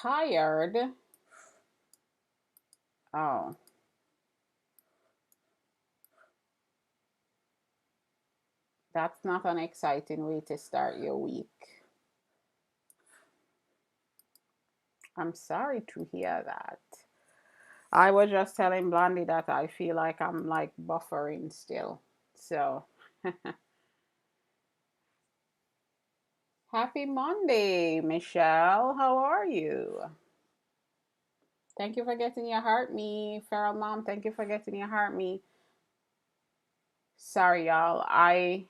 Tired? Oh, that's not an exciting way to start your week. I'm sorry to hear that. I was just telling Blondie that I feel like I'm like buffering still. So, happy Monday, Michelle. How are you? Thank you for getting your heart me, Feral Mom. Thank you for getting your heart me. Sorry, y'all. I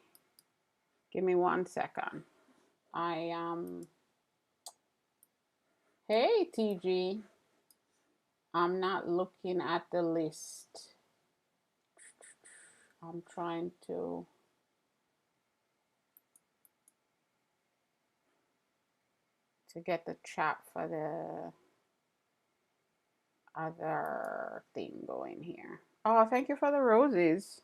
give me 1 second. I. Hey, TG. I'm not looking at the list. I'm trying to get the chat for the other thing going here. Oh, thank you for the roses.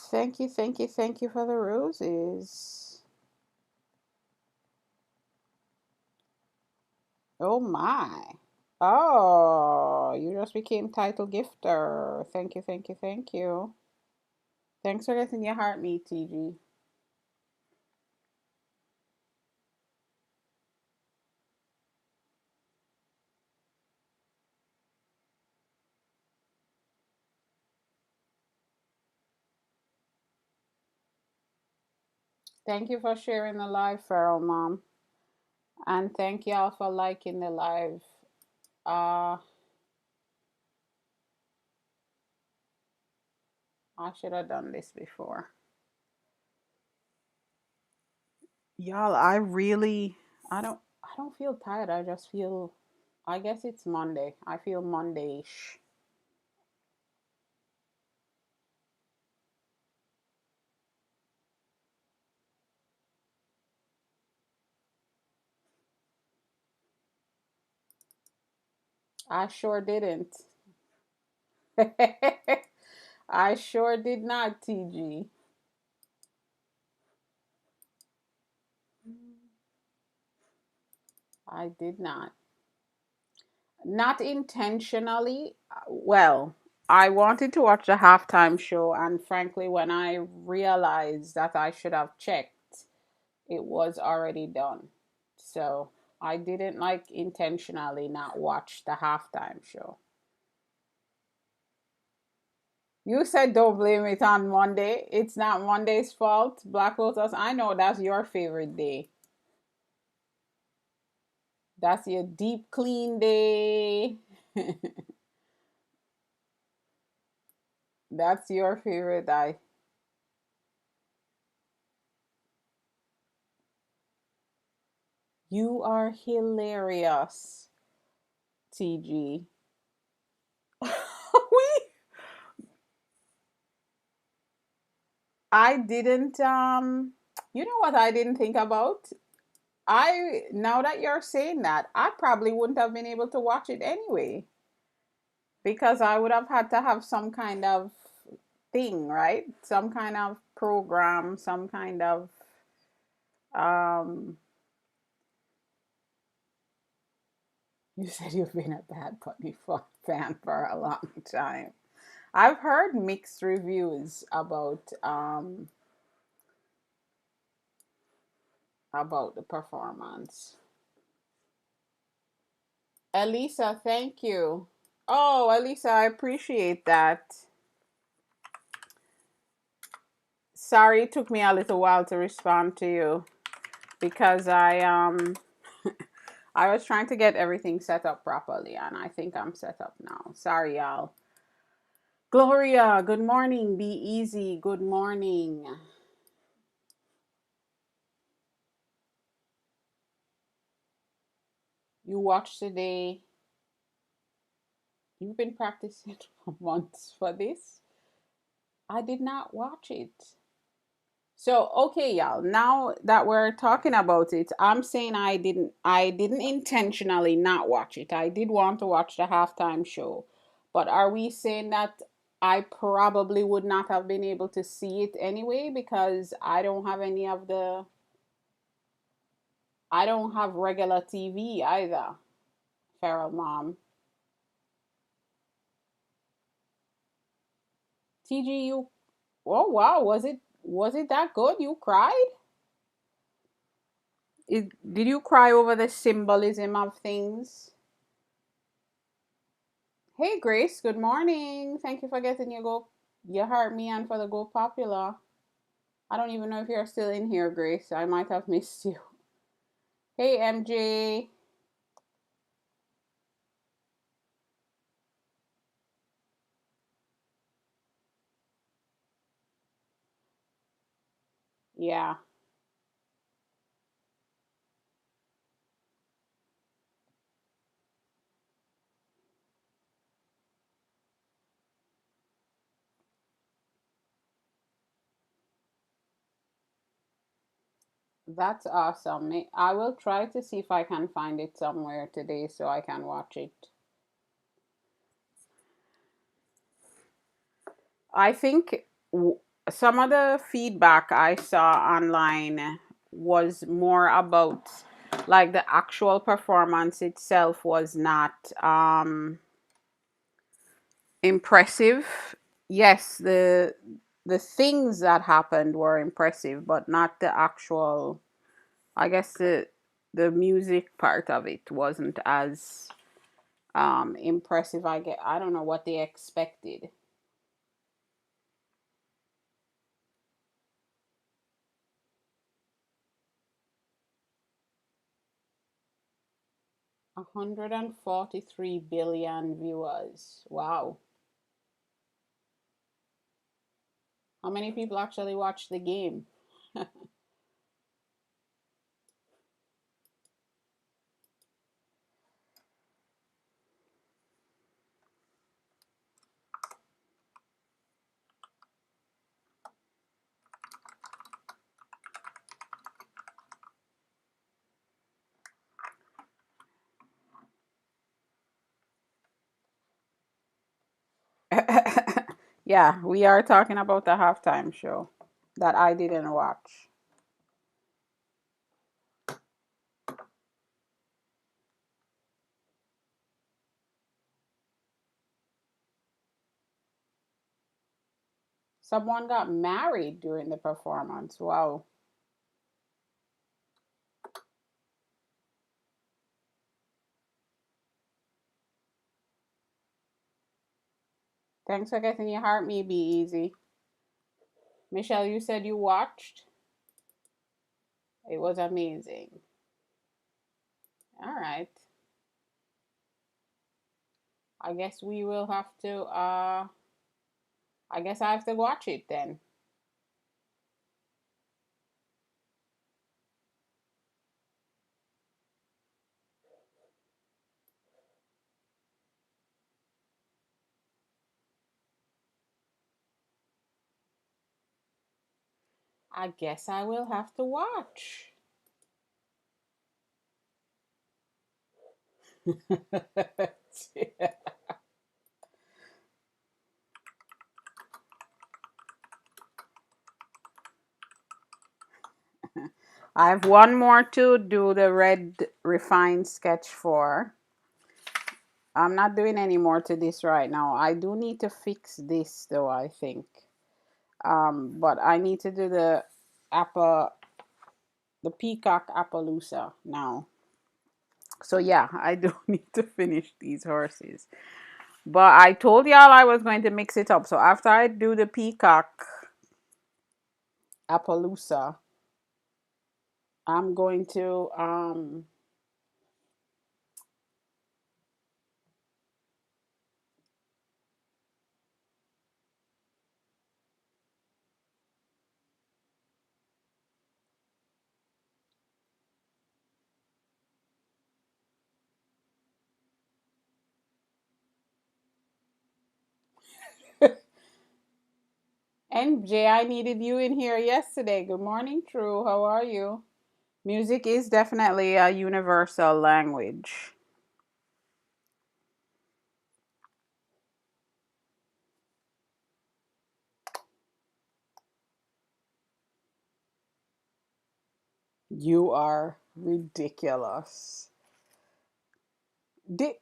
Thank you, thank you, thank you for the roses. Oh my. Oh, you just became title gifter. Thank you, thank you, thank you. Thanks for getting your heart me, TG. Thank you for sharing the live, Feral Mom. And thank y'all for liking the live. Uh, I should have done this before. Y'all, I don't feel tired. I just feel I guess it's Monday. I feel Monday-ish. I sure didn't. I sure did not, TG. I did not. Not intentionally. Well, I wanted to watch the halftime show, and frankly, when I realized that I should have checked, it was already done. So I didn't like intentionally not watch the halftime show. You said don't blame it on Monday. It's not Monday's fault. Black Lotus, I know that's your favorite day. That's your deep clean day. That's your favorite day. You are hilarious, TG. we I didn't you know what I didn't think about? I now that you're saying that, I probably wouldn't have been able to watch it anyway because I would have had to have some kind of thing, right? Some kind of program, some kind of um you said you've been a Bad Bunny fan for a long time. I've heard mixed reviews about the performance. Elisa, thank you. Oh, Elisa, I appreciate that. Sorry, it took me a little while to respond to you because I was trying to get everything set up properly and I think I'm set up now. Sorry, y'all. Gloria, good morning. Be easy. Good morning. You watched today. You've been practicing for months for this. I did not watch it. So, okay, y'all. Now that we're talking about it, I'm saying I didn't intentionally not watch it. I did want to watch the halftime show. But are we saying that I probably would not have been able to see it anyway because I don't have any of the I don't have regular TV either. Feral mom. TG, you. Oh wow, was it that good? You cried? Did you cry over the symbolism of things? Hey Grace, good morning. Thank you for getting your go. You heard me and for the go popular. I don't even know if you're still in here, Grace. I might have missed you. Hey MJ. Yeah, that's awesome. I will try to see if I can find it somewhere today so I can watch it. I think some of the feedback I saw online was more about like the actual performance itself was not impressive. Yes, the things that happened were impressive, but not the actual. I guess the music part of it wasn't as impressive. I don't know what they expected. 143 billion viewers. Wow. How many people actually watch the game? Yeah, we are talking about the halftime show that I didn't watch. Someone got married during the performance. Wow. Thanks for getting your heart me be easy. Michelle, you said you watched. It was amazing. All right. I guess we will have to I guess I have to watch it then. I guess I will have to watch. I have one more to do the red refined sketch for. I'm not doing any more to this right now. I do need to fix this though, I think. But I need to do apple the peacock Appaloosa now. So yeah, I do need to finish these horses. But I told y'all I was going to mix it up. So after I do the peacock Appaloosa, I'm going to NJ, I needed you in here yesterday. Good morning, True. How are you? Music is definitely a universal language. You are ridiculous. Did,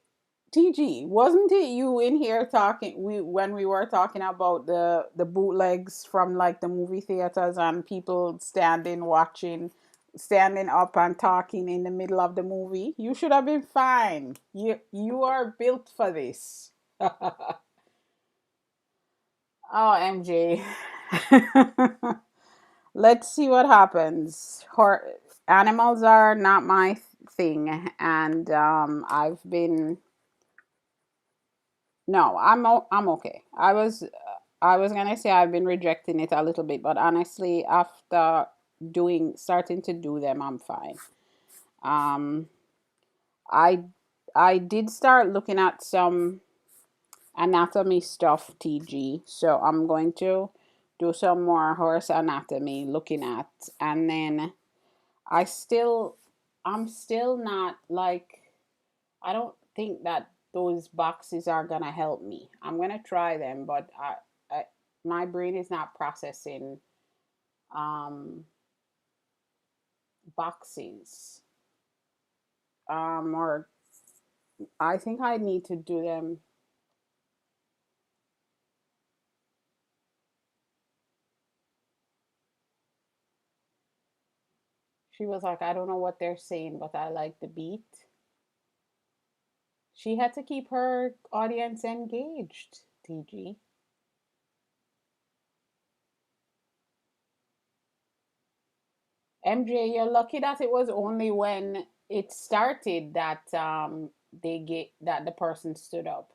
TG, wasn't it you in here talking we when we were talking about the bootlegs from like the movie theaters and people standing up and talking in the middle of the movie? You should have been fine. You are built for this. Oh, MJ. Let's see what happens. Animals are not my thing, and I've been no, I'm okay. I was gonna say I've been rejecting it a little bit, but honestly, after doing starting to do them, I'm fine. Um, I I did start looking at some anatomy stuff, TG. So I'm going to do some more horse anatomy looking at, and then I still I'm still not like I don't think that those boxes are gonna help me. I'm gonna try them, but I my brain is not processing um, boxes. Or I think I need to do them. She was like, I don't know what they're saying, but I like the beat. She had to keep her audience engaged. TG. MJ, you're lucky that it was only when it started that the person stood up.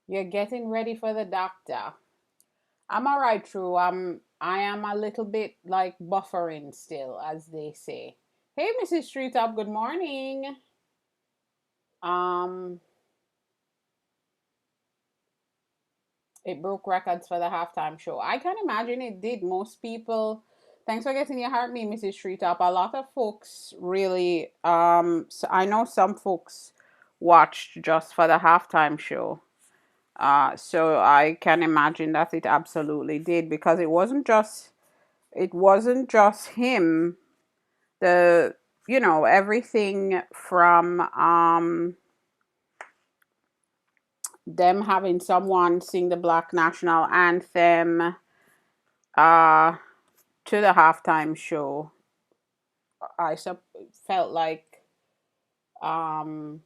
You're getting ready for the doctor. I'm all right, True. I am a little bit like buffering still, as they say. Hey, Mrs. Treetop. Good morning. Um, it broke records for the halftime show. I can imagine it did. Most people. Thanks for getting your heart, me, Mrs. Treetop. A lot of folks really. So I know some folks watched just for the halftime show. So I can imagine that it absolutely did because it wasn't just him. The everything from them having someone sing the Black National Anthem uh to the halftime show. Felt like um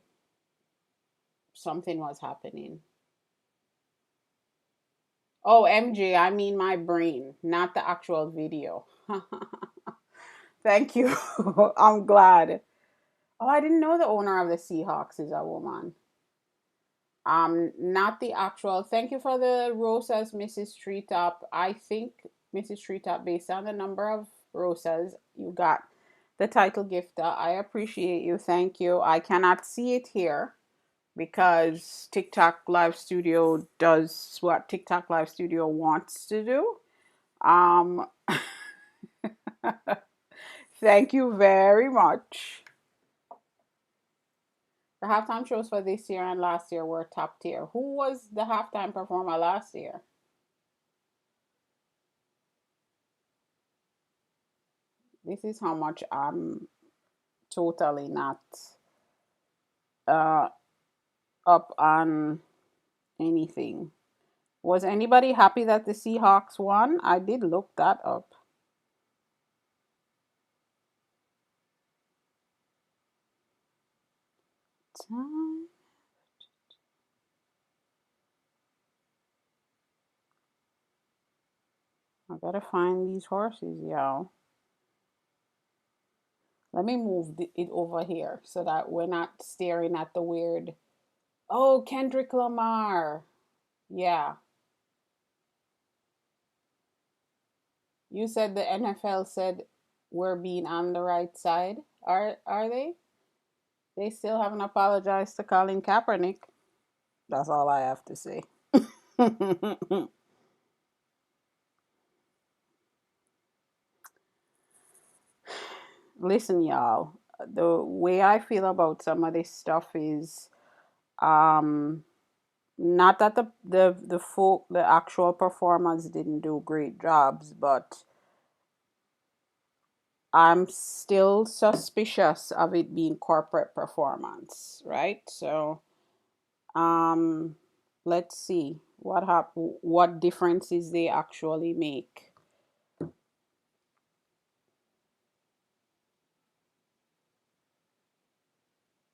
something was happening. Oh, MJ, I mean my brain, not the actual video. Thank you. I'm glad. Oh, I didn't know the owner of the Seahawks is a woman. Not the actual. Thank you for the rosas, Mrs. Treetop. I think Mrs. Treetop, based on the number of rosas you got, the title gift. I appreciate you. Thank you. I cannot see it here because TikTok Live Studio does what TikTok Live Studio wants to do. Um, thank you very much. The halftime shows for this year and last year were top tier. Who was the halftime performer last year? This is how much I'm totally not uh, up on anything. Was anybody happy that the Seahawks won? I did look that up. Time. I gotta find these horses, y'all. Let me move it over here so that we're not staring at the weird. Oh, Kendrick Lamar. Yeah. You said the NFL said we're being on the right side. Are they? They still haven't apologized to Colin Kaepernick. That's all I have to say. Listen, y'all. The way I feel about some of this stuff is um not that the actual performers didn't do great jobs, but I'm still suspicious of it being corporate performance, right? So, um, let's see what differences they actually make.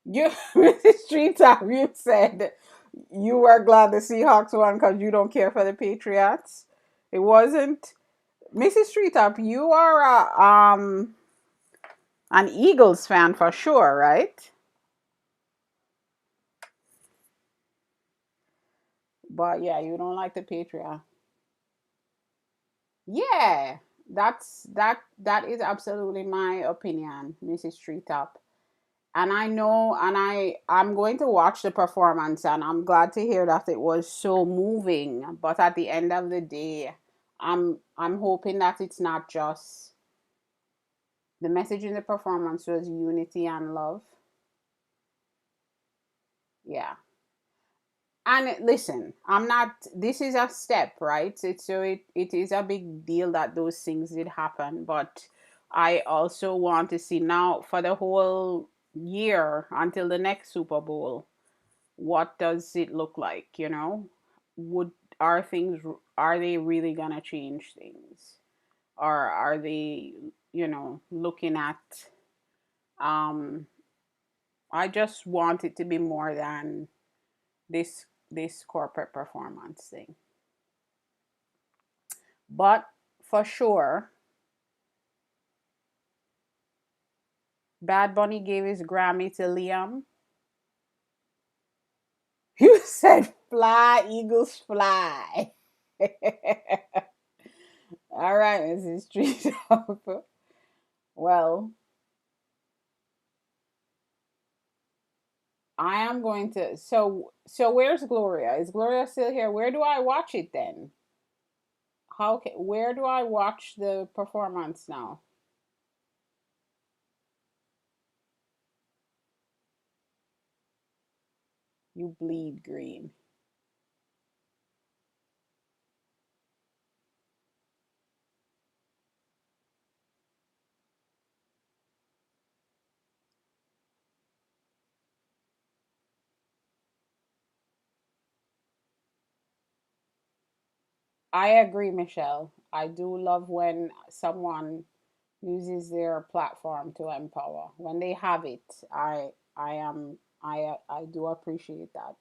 You, Mrs. Treetop, you said you were glad the Seahawks won because you don't care for the Patriots. It wasn't Mrs. Treetop. You are an Eagles fan for sure, right? But yeah, you don't like the Patriots. Yeah, that is absolutely my opinion, Mrs. Treetop. And I know, and I'm going to watch the performance, and I'm glad to hear that it was so moving. But at the end of the day, I'm hoping that it's not just the message in the performance was unity and love. Yeah. And listen, I'm not. This is a step, right? It is a big deal that those things did happen, but I also want to see now for the whole year until the next Super Bowl. What does it look like? Would are things are they really gonna change things, or are they looking at? Um, I just want it to be more than this corporate performance thing. But for sure, Bad Bunny gave his Grammy to Liam. You said fly, Eagles fly. All right, Mrs. Street. Well, I am going to. So where's Gloria? Is Gloria still here? Where do I watch it then? Where do I watch the performance now? You bleed green. I agree, Michelle. I do love when someone uses their platform to empower. When they have it, I do appreciate that.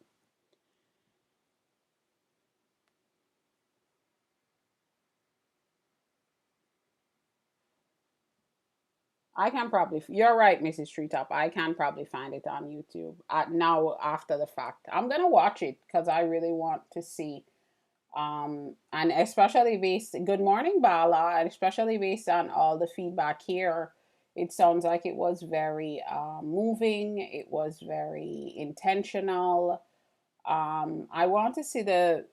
I can probably. You're right, Mrs. Treetop. I can probably find it on YouTube now after the fact. I'm gonna watch it because I really want to see. And especially based. Good morning, Bala. And especially based on all the feedback here, it sounds like it was very moving. It was very intentional. I want to see the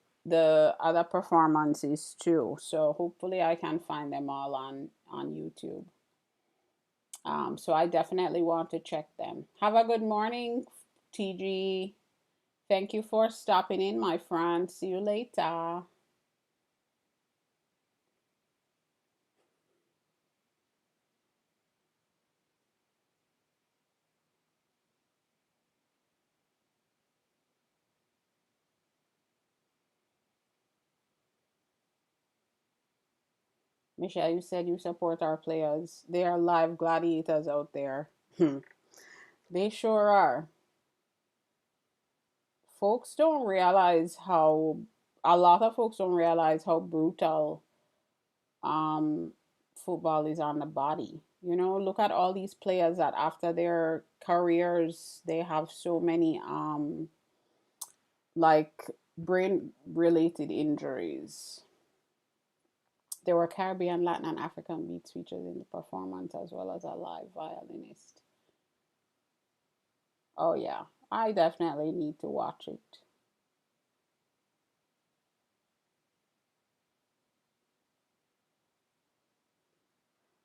other performances too. So hopefully I can find them all on YouTube. So I definitely want to check them. Have a good morning, TG. Thank you for stopping in, my friend. See you later. Michelle, you said you support our players. They are live gladiators out there. They sure are. Folks don't realize how a lot of folks don't realize how brutal um football is on the body. Look at all these players that after their careers they have so many like brain related injuries. There were Caribbean, Latin, and African beats featured in the performance as well as a live violinist. Oh yeah, I definitely need to watch it.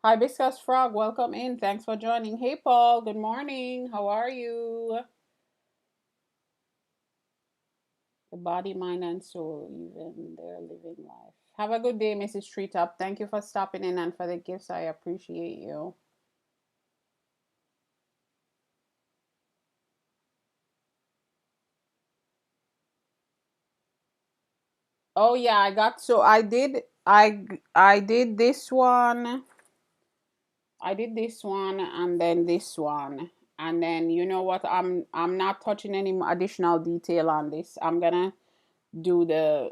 Hibiscus Frog, welcome in. Thanks for joining. Hey Paul, good morning. How are you? The body, mind, and soul, even they're living life. Have a good day, Mrs. Treetop. Thank you for stopping in and for the gifts. I appreciate you. Oh yeah, I got so I did this one. I did this one and then this one. And then you know what? I'm not touching any additional detail on this. I'm gonna do the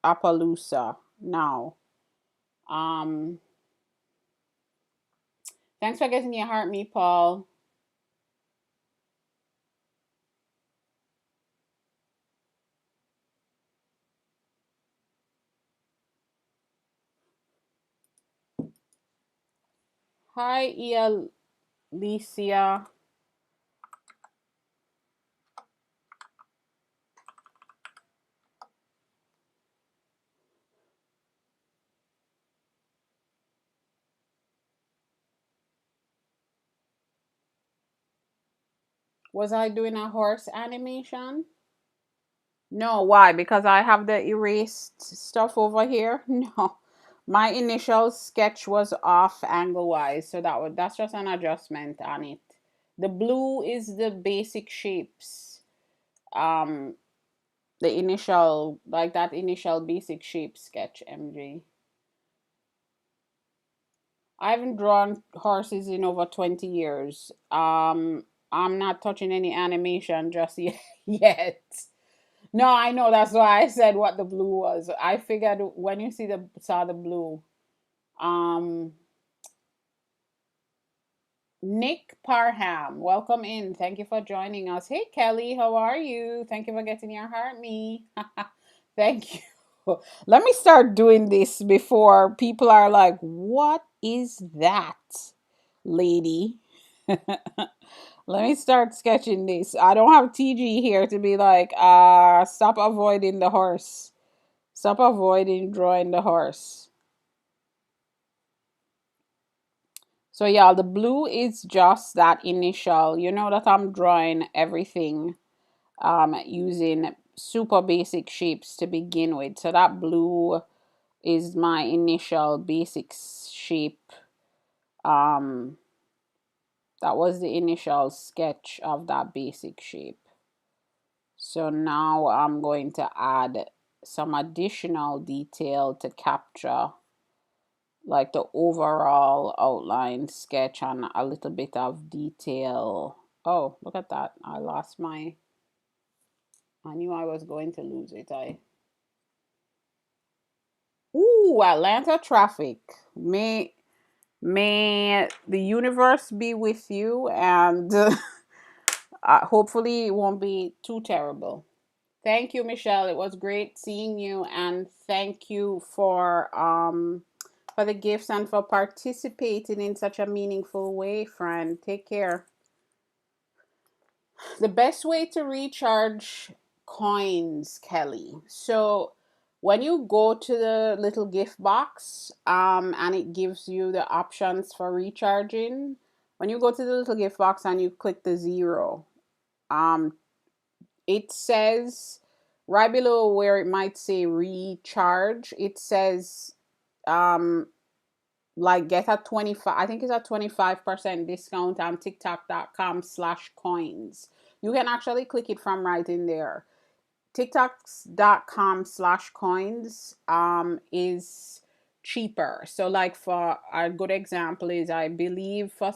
Appaloosa now. Um Thanks for getting your heart me, Paul. Hi, Alicia. Was I doing a horse animation? No, why? Because I have the erased stuff over here? No. My initial sketch was off angle wise, so that's just an adjustment on it. The blue is the basic shapes. Um the initial like that initial basic shape sketch, MJ. I haven't drawn horses in over 20 years. I'm not touching any animation just yet. No, I know. That's why I said what the blue was. I figured when you saw the blue. Um, Nick Parham, welcome in. Thank you for joining us. Hey, Kelly, how are you? Thank you for getting your heart me. Thank you. Let me start doing this before people are like, "What is that, lady?" Let me start sketching this. I don't have TG here to be like, stop avoiding the horse. Stop avoiding drawing the horse. So yeah, the blue is just that initial. You know that I'm drawing everything using super basic shapes to begin with. So that blue is my initial basic shape. Um, that was the initial sketch of that basic shape. So now I'm going to add some additional detail to capture like the overall outline sketch and a little bit of detail. Oh, look at that. I knew I was going to lose it. Ooh, Atlanta traffic. May the universe be with you and hopefully it won't be too terrible. Thank you, Michelle. It was great seeing you, and thank you for the gifts and for participating in such a meaningful way, friend. Take care. The best way to recharge coins, Kelly. So when you go to the little gift box, and it gives you the options for recharging, when you go to the little gift box and you click the zero, um, it says right below where it might say recharge, it says um like get a 25, I think it's a 25% discount on tiktok.com/coins. You can actually click it from right in there. tiktok.com/coins is cheaper. So like for a good example is I believe for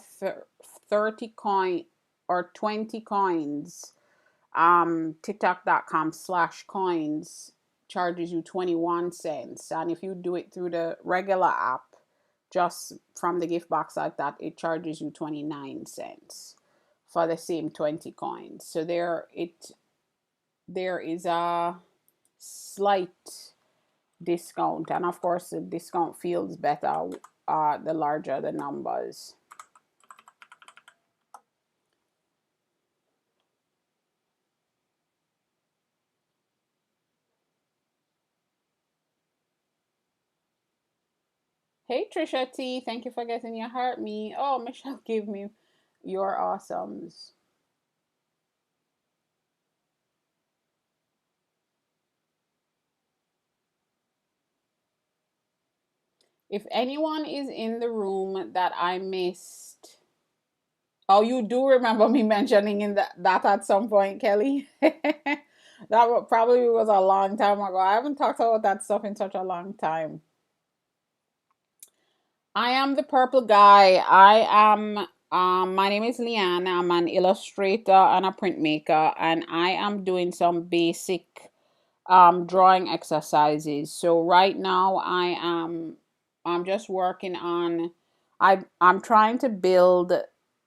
30 coin or 20 coins, tiktok.com/coins charges you 21 cents, and if you do it through the regular app just from the gift box like that, it charges you 29 cents for the same 20 coins. So there is a slight discount, and of course the discount feels better the larger the numbers. Hey Trisha T, thank you for getting your heart me. Oh, Michelle gave me your awesomes. If anyone is in the room that I missed, oh, you do remember me mentioning that at some point, Kelly? Probably was a long time ago. I haven't talked about that stuff in such a long time. I am the purple guy. My name is Leanne. I'm an illustrator and a printmaker, and I am doing some basic drawing exercises. So right now I'm just working on I'm trying to build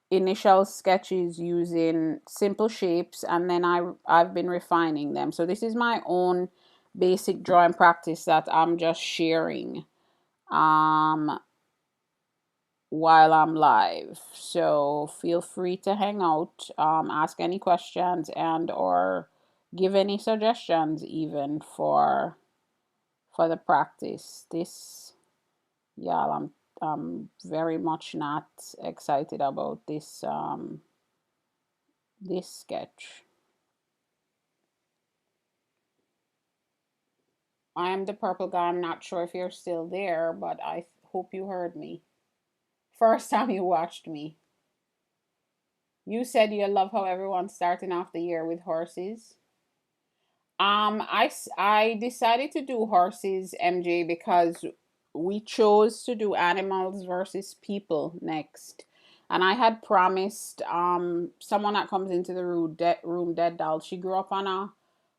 initial sketches using simple shapes, and then I've been refining them. So this is my own basic drawing practice that I'm just sharing um while I'm live. So feel free to hang out, ask any questions, and or give any suggestions even for the practice. This, yeah, I'm very much not excited about this sketch. I am the purple guy. I'm not sure if you're still there, but I hope you heard me. First time you watched me. You said you love how everyone's starting off the year with horses. I decided to do horses, MJ, because we chose to do animals versus people next. And I had promised someone that comes into the room, Dead Doll. She grew up on a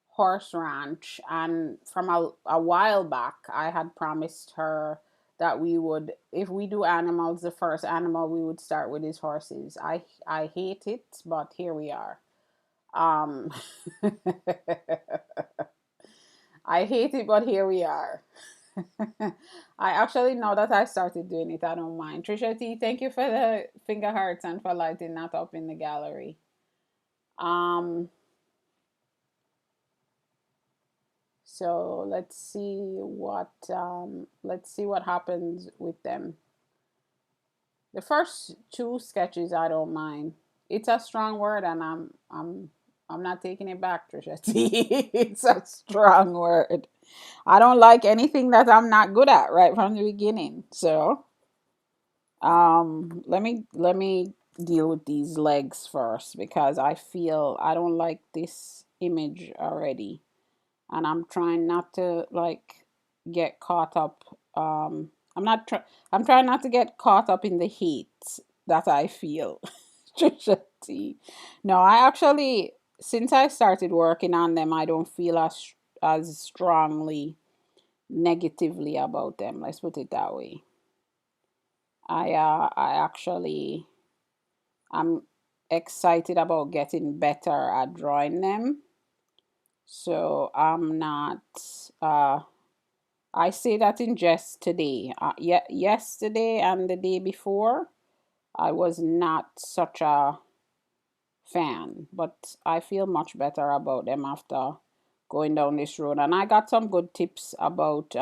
horse ranch, and from a while back I had promised her that we would, if we do animals, the first animal we would start with is horses. I hate it, but here we are. Um I hate it, but here we are. I actually, know that I started doing it, I don't mind. Trisha T, thank you for the finger hearts and for lighting that up in the gallery. Um, so let's see what happens with them. The first two sketches I don't mind. It's a strong word, and I'm not taking it back, Trisha T. It's a strong word. I don't like anything that I'm not good at right from the beginning. So, let me deal with these legs first, because I feel I don't like this image already, and I'm trying not to like get caught up. I'm not try- I'm trying not to get caught up in the heat that I feel. Trisha T. No, I actually, since I started working on them, I don't feel as strongly negatively about them. Let's put it that way. I actually, I'm excited about getting better at drawing them. So I'm not. Uh, I say that in jest today. Yesterday and the day before, I was not such a fan, but I feel much better about them after going down this road. And I got some good tips about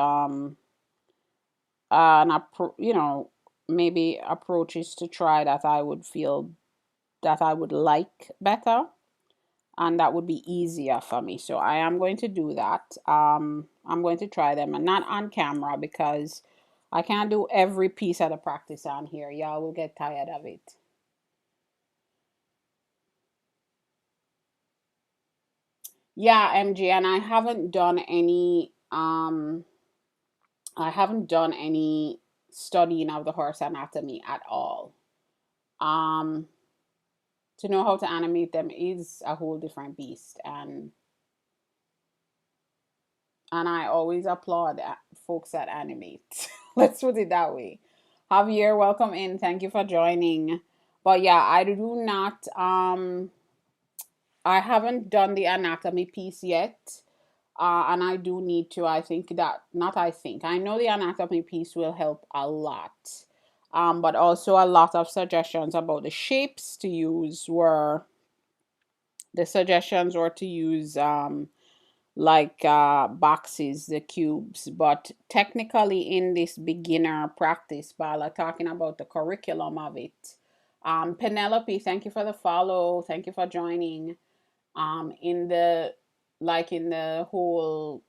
maybe approaches to try that I would feel that I would like better, and that would be easier for me. So I am going to do that. I'm going to try them, and not on camera, because I can't do every piece of the practice on here. Y'all will get tired of it. Yeah, MG, and I haven't done any studying of the horse anatomy at all. Um to know how to animate them is a whole different beast, and I always applaud folks that animate. Let's put it that way. Javier, welcome in. Thank you for joining. But yeah, I haven't done the anatomy piece yet. And I do need to. I think that, not I think, I know the anatomy piece will help a lot. But also a lot of suggestions about the shapes to use were the suggestions were to use like boxes, the cubes. But technically, in this beginner practice, Bala, talking about the curriculum of it. Penelope, thank you for the follow. Thank you for joining. In the in the whole,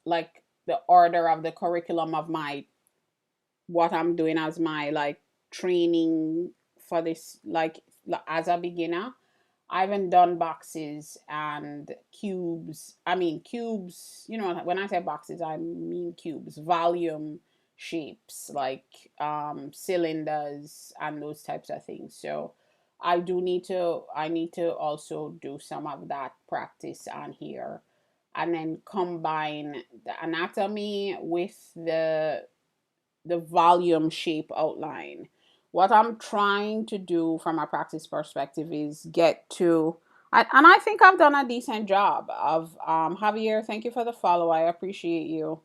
like, the order of the curriculum of my what I'm doing as my like training for this, like, as a beginner. I haven't done boxes and cubes. I mean, cubes, you know, when I say boxes, I mean cubes, volume shapes like cylinders and those types of things. So I need to also do some of that practice on here and then combine the anatomy with the volume shape outline. What I'm trying to do from a practice perspective is get to, and I think I've done a decent job of, Javier, thank you for the follow. I appreciate you.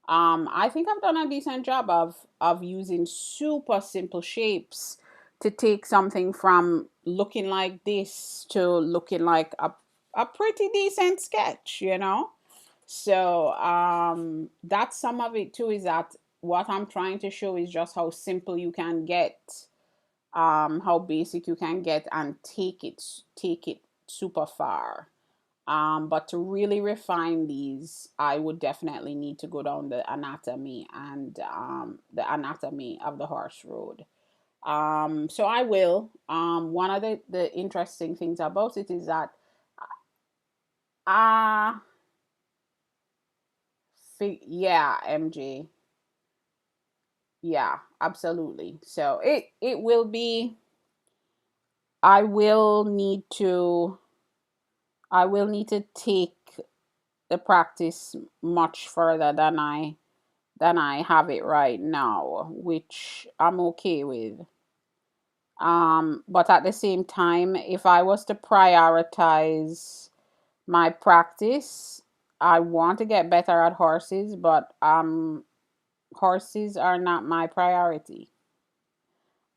I think I've done a decent job of using super simple shapes to take something from looking like this to looking like a pretty decent sketch, you know? So that's some of it too, is that what I'm trying to show is just how simple you can get, how basic you can get and take it super far. But to really refine these, I would definitely need to go down the anatomy and the anatomy of the horse road. So I will. One of the interesting things about it is that uh yeah, MJ. Yeah, absolutely. So it will be, I will need to I will need to take the practice much further than I have it right now, which I'm okay with. But at the same time, if I was to prioritize my practice, I want to get better at horses, but horses are not my priority.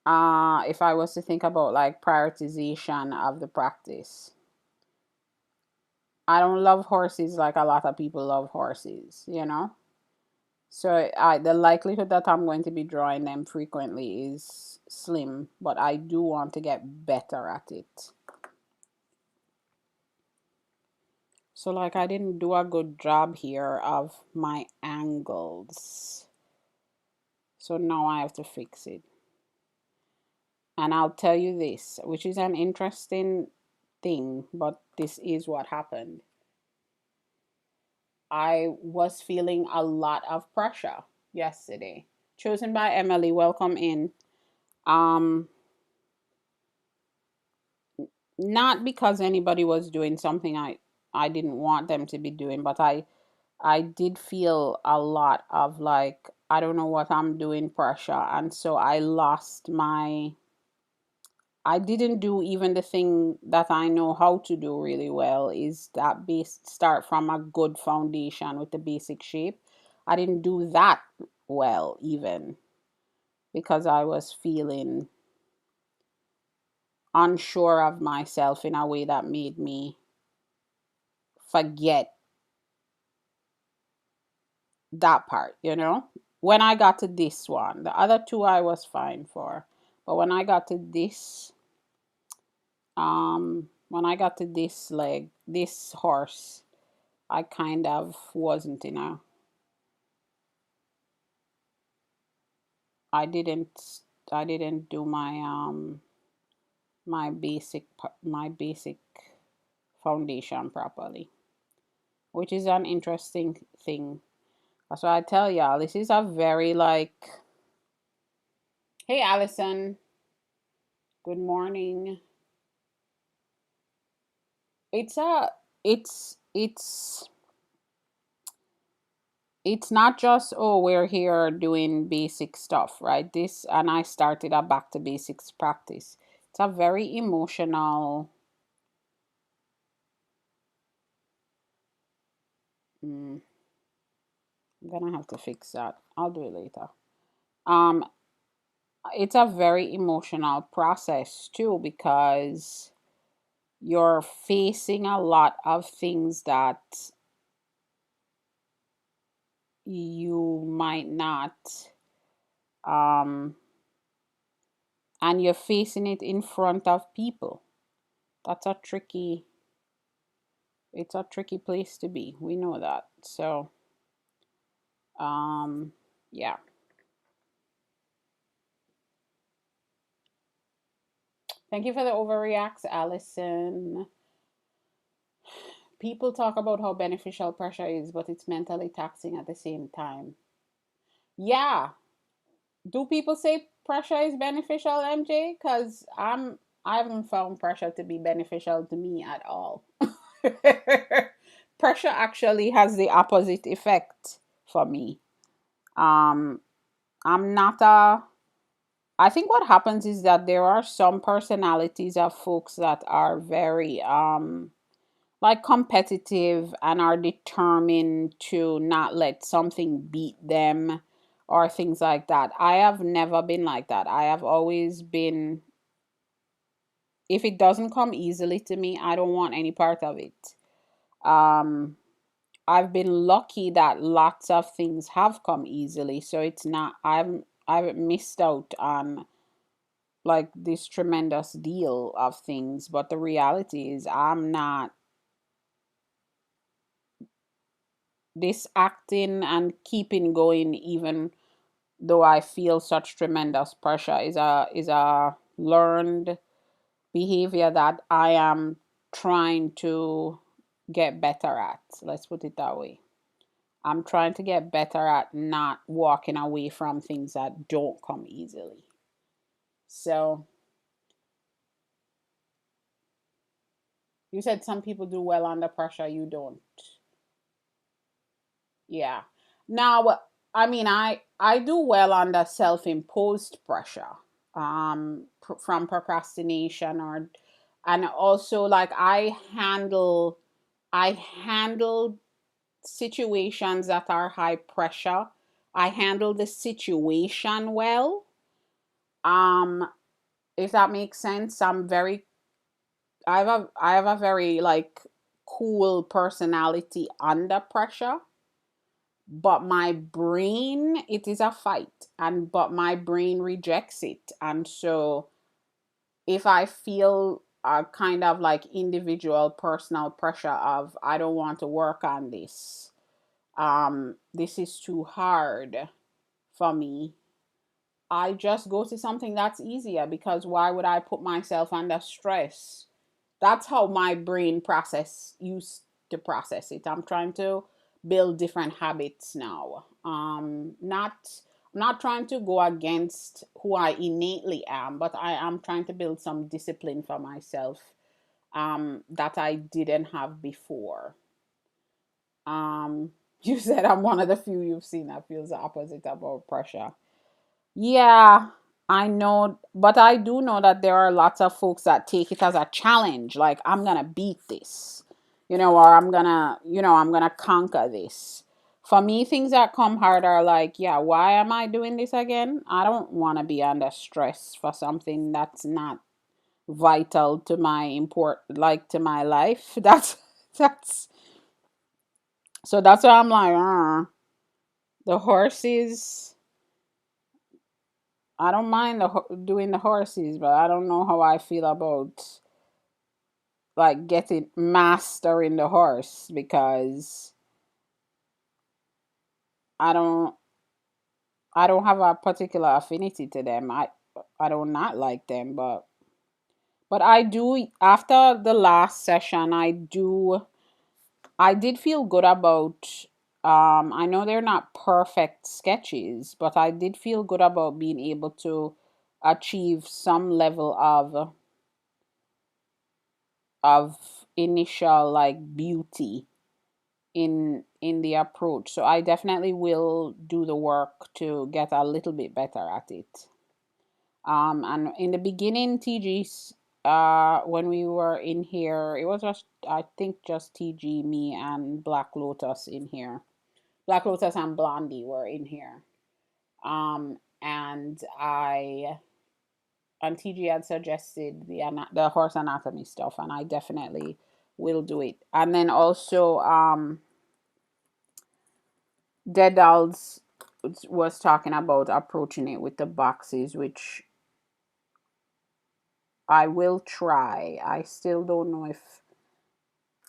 If I was to think about like prioritization of the practice, I don't love horses like a lot of people love horses, you know? So the likelihood that I'm going to be drawing them frequently is slim, but I do want to get better at it. So like I didn't do a good job here of my angles. So now I have to fix it. And I'll tell you this, which is an interesting thing, but this is what happened. I was feeling a lot of pressure yesterday. Chosen by Emily, welcome in. Um, Not because anybody was doing something I didn't want them to be doing, but I did feel a lot of like I don't know what I'm doing pressure, and so I didn't do even the thing that I know how to do really well, is that base start from a good foundation with the basic shape. I didn't do that well even because I was feeling unsure of myself in a way that made me forget that part, you know? When I got to this one, the other two I was fine for. But when I got to this leg, this horse, I kind of wasn't in a I didn't I didn't do my basic foundation properly, which is an interesting thing. That's why I tell y'all this is a very like, hey Allison, good morning. It's a it's not just, oh, we're here doing basic stuff, right? This, and I started a back to basics practice. It's a very emotional. mm, I'm gonna have to fix that. I'll do it later. um it's a very emotional process too, because you're facing a lot of things that you might not, um and you're facing it in front of people. That's a tricky it's a tricky place to be. We know that. So, um, yeah. Thank you for the overreacts, Allison. People talk about how beneficial pressure is, but it's mentally taxing at the same time. Yeah. Do people say pressure is beneficial, MJ? Because I haven't found pressure to be beneficial to me at all. Pressure actually has the opposite effect for me. Um, I'm not a. I think what happens is that there are some personalities of folks that are very like competitive and are determined to not let something beat them or things like that. I have never been like that. I have always been, if it doesn't come easily to me, I don't want any part of it. Um I've been lucky that lots of things have come easily, so it's not I've missed out on like this tremendous deal of things, but the reality is I'm not. This acting and keeping going even though I feel such tremendous pressure is a learned behavior that I am trying to get better at. Let's put it that way. I'm trying to get better at not walking away from things that don't come easily. So you said some people do well under pressure, you don't. Yeah. Now, I mean, I do well under self-imposed pressure, from procrastination or, and also like I handle situations that are high pressure. I handle the situation well. Um, if that makes sense, I have a very like cool personality under pressure, but my brain, it is a fight, and but my brain rejects it. And so if I feel a kind of like individual personal pressure of I don't want to work on this, this is too hard for me, I just go to something that's easier, because why would I put myself under stress? That's how my brain process used to process it. I'm trying to build different habits now. Not I'm not trying to go against who I innately am, but I am trying to build some discipline for myself, that I didn't have before. You said I'm one of the few you've seen that feels the opposite about pressure. Yeah, I know, but I do know that there are lots of folks that take it as a challenge, like I'm gonna beat this, or I'm gonna conquer this. For me, things that come hard are like, yeah, why am I doing this again? I don't want to be under stress for something that's not vital to my like to my life. That's so that's why I'm like, the horses. I don't mind doing the horses, but I don't know how I feel about like getting mastering the horse, because I don't I don't have a particular affinity to them. I don't not like them, but I do, after the last session, I did feel good about, I know they're not perfect sketches, but I did feel good about being able to achieve some level of initial like beauty in the approach. So I definitely will do the work to get a little bit better at it. And in the beginning, TG's, when we were in here, it was just, I think, just TG, me, and Black Lotus in here. Black Lotus and Blondie were in here. And TG had suggested the horse anatomy stuff, and I definitely will do it. And then also, Dead Dolls was talking about approaching it with the boxes, which I will try. I still don't know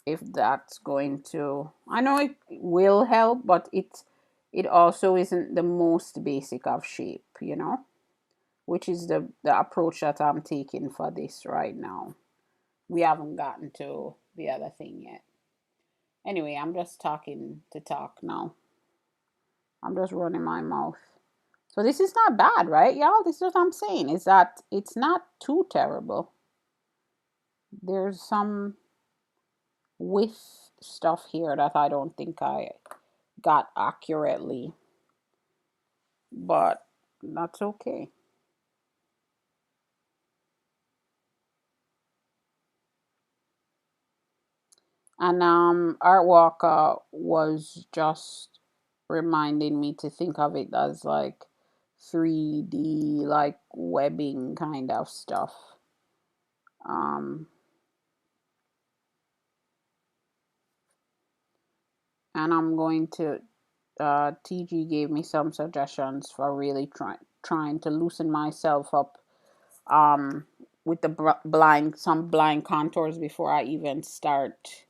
if that's going to. I know it will help, but it also isn't the most basic of shape, which is the approach that I'm taking for this right now. We haven't gotten to the other thing yet. Anyway, I'm just talking to talk now. I'm just running my mouth. So this is not bad, right, y'all? This is what I'm saying. Is that it's not too terrible. There's some with stuff here that I don't think I got accurately, but that's okay. And Art Walker was just reminding me to think of it as like 3D, like webbing kind of stuff. Um, and I'm going to TG gave me some suggestions for really trying to loosen myself up with the blind some blind contours before I even start,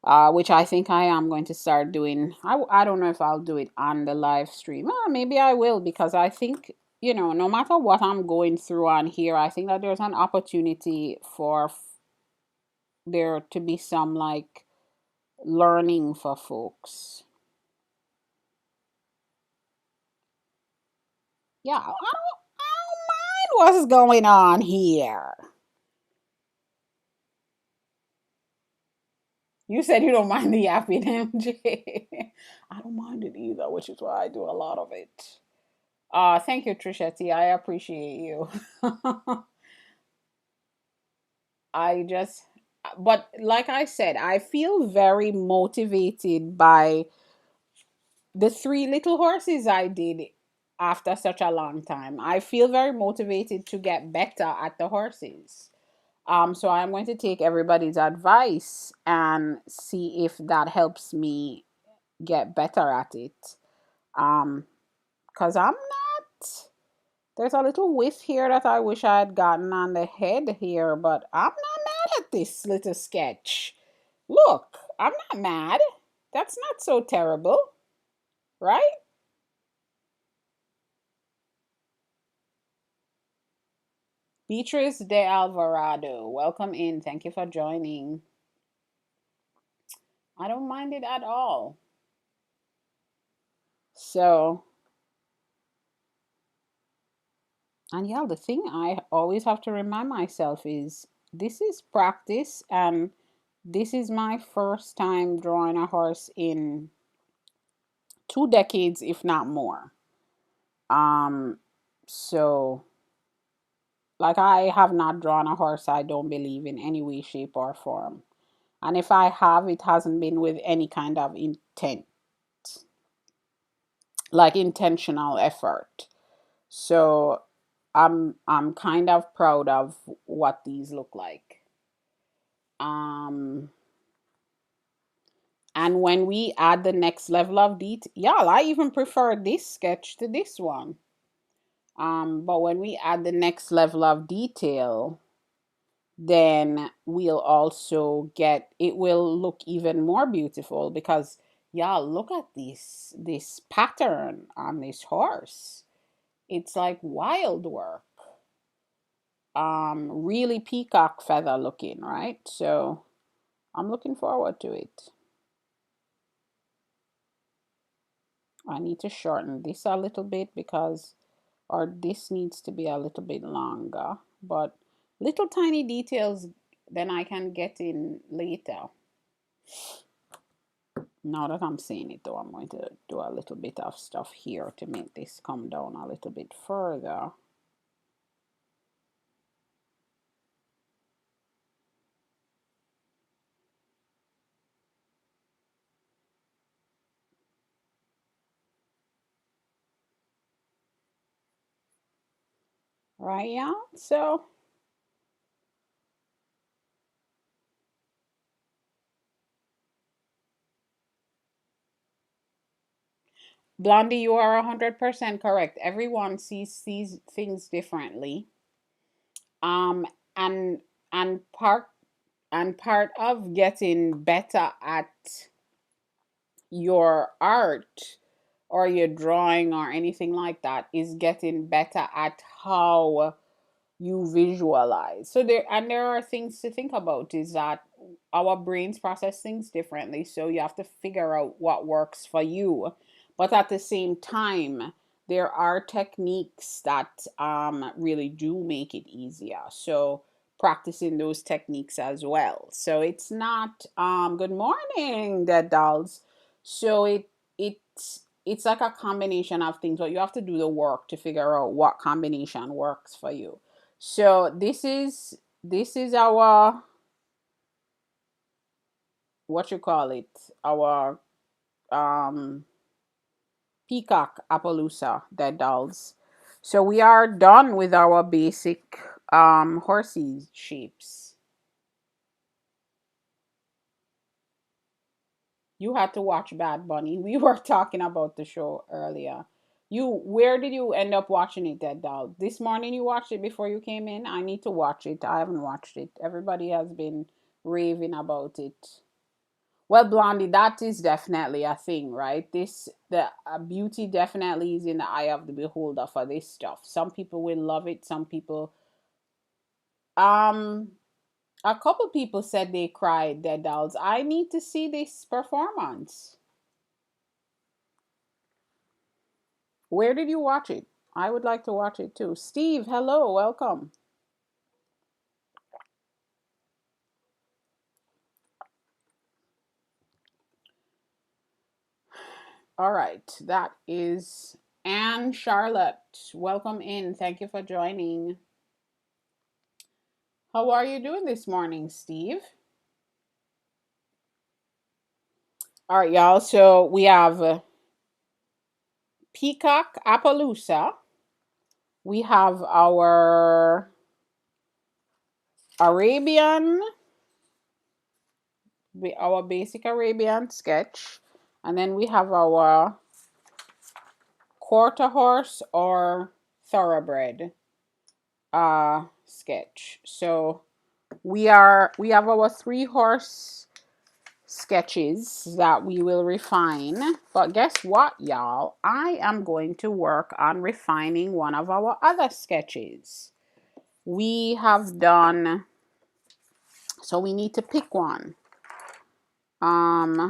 which I think I am going to start doing. I don't know if I'll do it on the live stream. Maybe I will, because I think, no matter what I'm going through on here, I think that there's an opportunity for there to be some like learning for folks. Yeah, I don't mind what's going on here. You said you don't mind the yapping, MJ. I don't mind it either, which is why I do a lot of it. Thank you, Trisha T. I appreciate you. I just, but like I said, I feel very motivated by the three little horses I did after such a long time. I feel very motivated to get better at the horses. So I'm going to take everybody's advice and see if that helps me get better at it. Um, because I'm not. There's a little width here that I wish I had gotten on the head here, but I'm not mad at this little sketch. Look, I'm not mad. That's not so terrible, right? Beatrice de Alvarado, welcome in. Thank you for joining. I don't mind it at all. So, and yeah, the thing I always have to remind myself is this is practice, and this is my first time drawing a horse in 2 decades, if not more. Um, so like I have not drawn a horse I don't believe in any way, shape, or form. And if I have, it hasn't been with any kind of intent, like intentional effort. So I'm kind of proud of what these look like. Um and when we add the next level of detail, y'all, I even prefer this sketch to this one. But when we add the next level of detail, then we'll also get it will look even more beautiful, because y'all, look at this pattern on this horse. It's like wild work. Really peacock feather looking, right? So I'm looking forward to it. I need to shorten this a little bit, because or this needs to be a little bit longer, but little tiny details then I can get in later. Now that I'm seeing it though, I'm going to do a little bit of stuff here to make this come down a little bit further. Right, y'all? So, Blondie, you are 100% correct. Everyone sees things differently. Um, and and part of getting better at your art, or your drawing or anything like that is getting better at how you visualize. So there are things to think about, is that our brains process things differently. So you have to figure out what works for you. But at the same time, there are techniques that really do make it easier. So practicing those techniques as well. So it's not good morning, dead dolls. So it's like a combination of things, but you have to do the work to figure out what combination works for you. So this is our, what you call it, our um peacock Appaloosa dead dolls. So we are done with our basic horsey shapes. You had to watch Bad Bunny. We were talking about the show earlier. Where did you end up watching it, dead doll? This morning you watched it before you came in? I need to watch it. I haven't watched it. Everybody has been raving about it. Well, Blondie, that is definitely a thing, right? The beauty definitely is in the eye of the beholder for this stuff. Some people will love it. Some people, um, a couple people said they cried. Dead dolls. I need to see this performance. Where did you watch it? I would like to watch it too. Steve, hello, welcome. All right, that is Anne Charlotte. Welcome in. Thank you for joining. How are you doing this morning, Steve? All right, y'all. So we have Peacock Appaloosa. We have Arabian, our basic Arabian sketch, and then we have our quarter horse or thoroughbred sketch. So we have our 3 horse sketches that we will refine. But guess what, y'all? I am going to work on refining one of our other sketches. We have done, so we need to pick one. Um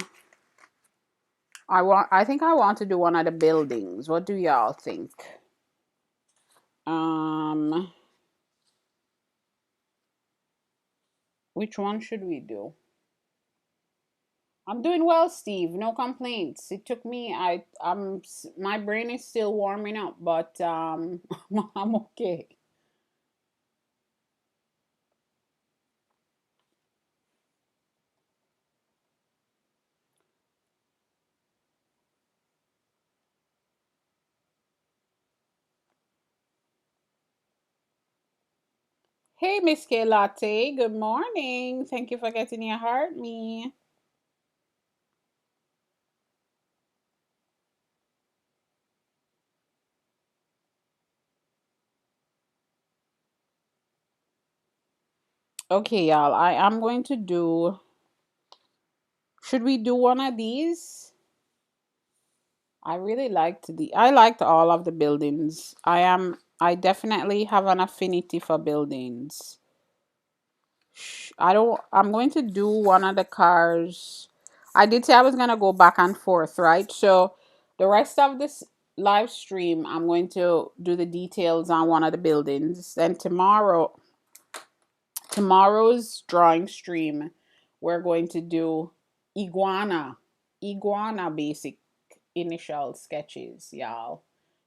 I think I want to do one of the buildings. What do y'all think? Um which one should we do? I'm doing well, Steve. No complaints. It took me. My brain is still warming up, but I'm okay. Hey, Miss K Latte. Good morning. Thank you for getting your heart me. Okay, y'all. I am going to do. Should we do one of these? I liked all of the buildings. I definitely have an affinity for buildings. I don't I'm going to do one of the cars. I did say I was going to go back and forth, right? So the rest of this live stream, I'm going to do the details on one of the buildings. Then tomorrow's drawing stream, we're going to do iguana basic initial sketches, y'all.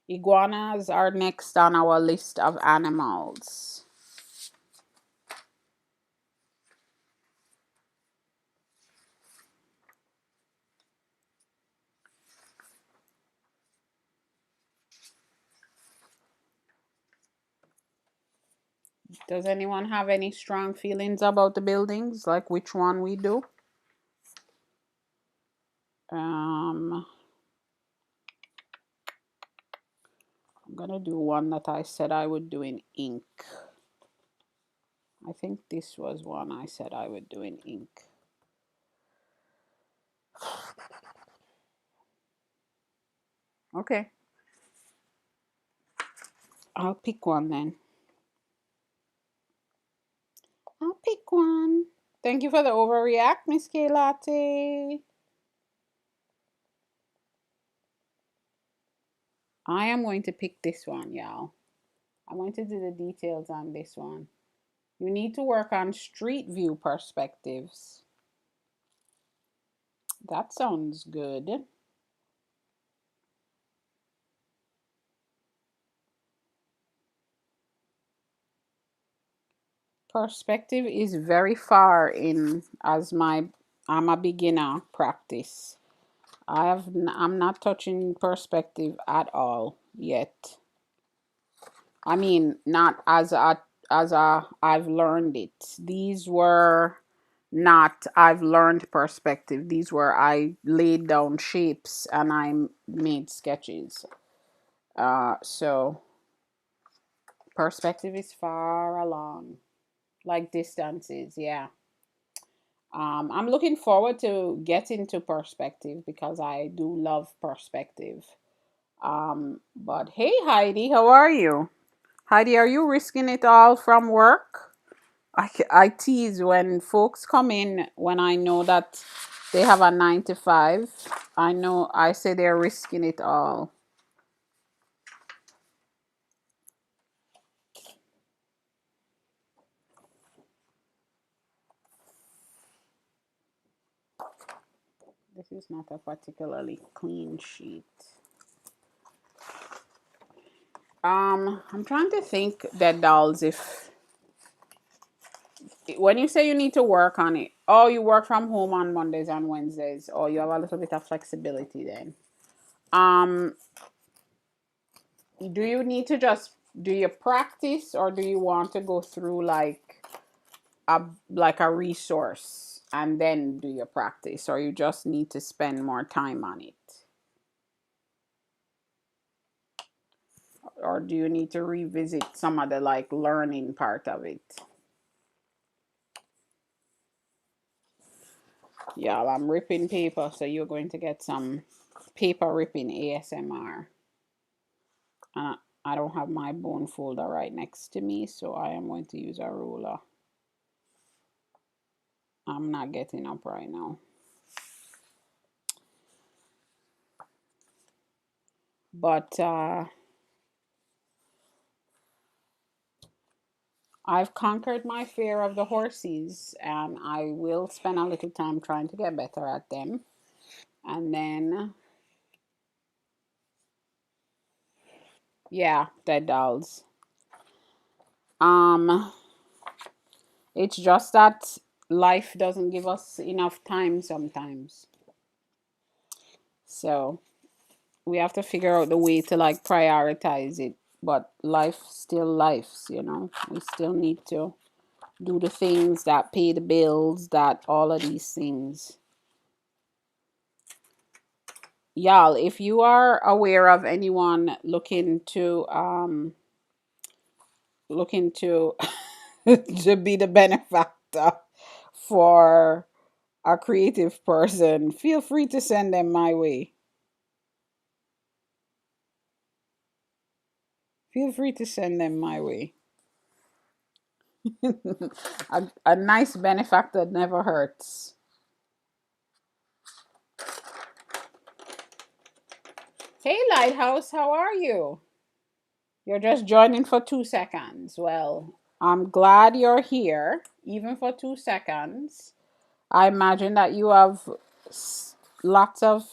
Iguanas are next on our list of animals. Does anyone have any strong feelings about the buildings, like which one we do? um I'm gonna do one that I said I would do in ink. I think this was one I said I would do in ink. Okay, I'll pick one then. I'll pick one. Thank you for the overreact, Miss K Latte. I am going to pick this one, y'all. I'm going to do the details on this one. You need to work on street view perspectives. That sounds good. Perspective is very far in as my I'm a beginner practice. I'm not touching perspective at all yet. I mean, not as a I've learned it. These were not I've learned perspective. These were I laid down shapes and I made sketches. So perspective is far along, like distances. Yeah. I'm looking forward to getting to perspective because I do love perspective. But hey, Heidi, how are you? Heidi, are you risking it all from work? I tease when folks come in when I know that they have a 9 to 5. I know I say they're risking it all. This is not a particularly clean sheet. I'm trying to think that dolls if when you say you need to work on it, oh, you work from home on Mondays and Wednesdays, or you have a little bit of flexibility then. Um, do you need to just do you practice, or do you want to go through a resource and then do your practice, or you just need to spend more time on it, or do you need to revisit some of the like learning part of it? Yeah, I'm ripping paper, so you're going to get some paper ripping ASMR. I don't have my bone folder right next to me, so I am going to use a ruler. I'm not getting up right now. But I've conquered my fear of the horses, and I will spend a little time trying to get better at them. And then, yeah, dead dolls. Um, it's just that life doesn't give us enough time sometimes. So we have to figure out the way to like prioritize it. But life still lives, you know. We still need to do the things that pay the bills, that all of these things. Y'all, if you are aware of anyone looking to to be the benefactor for a creative person, feel free to send them my way. Feel free to send them my way. A nice benefactor never hurts. Hey, Lighthouse, how are you? You're just joining for 2 seconds. Well, I'm glad you're here, even for 2 seconds. I imagine that you have lots of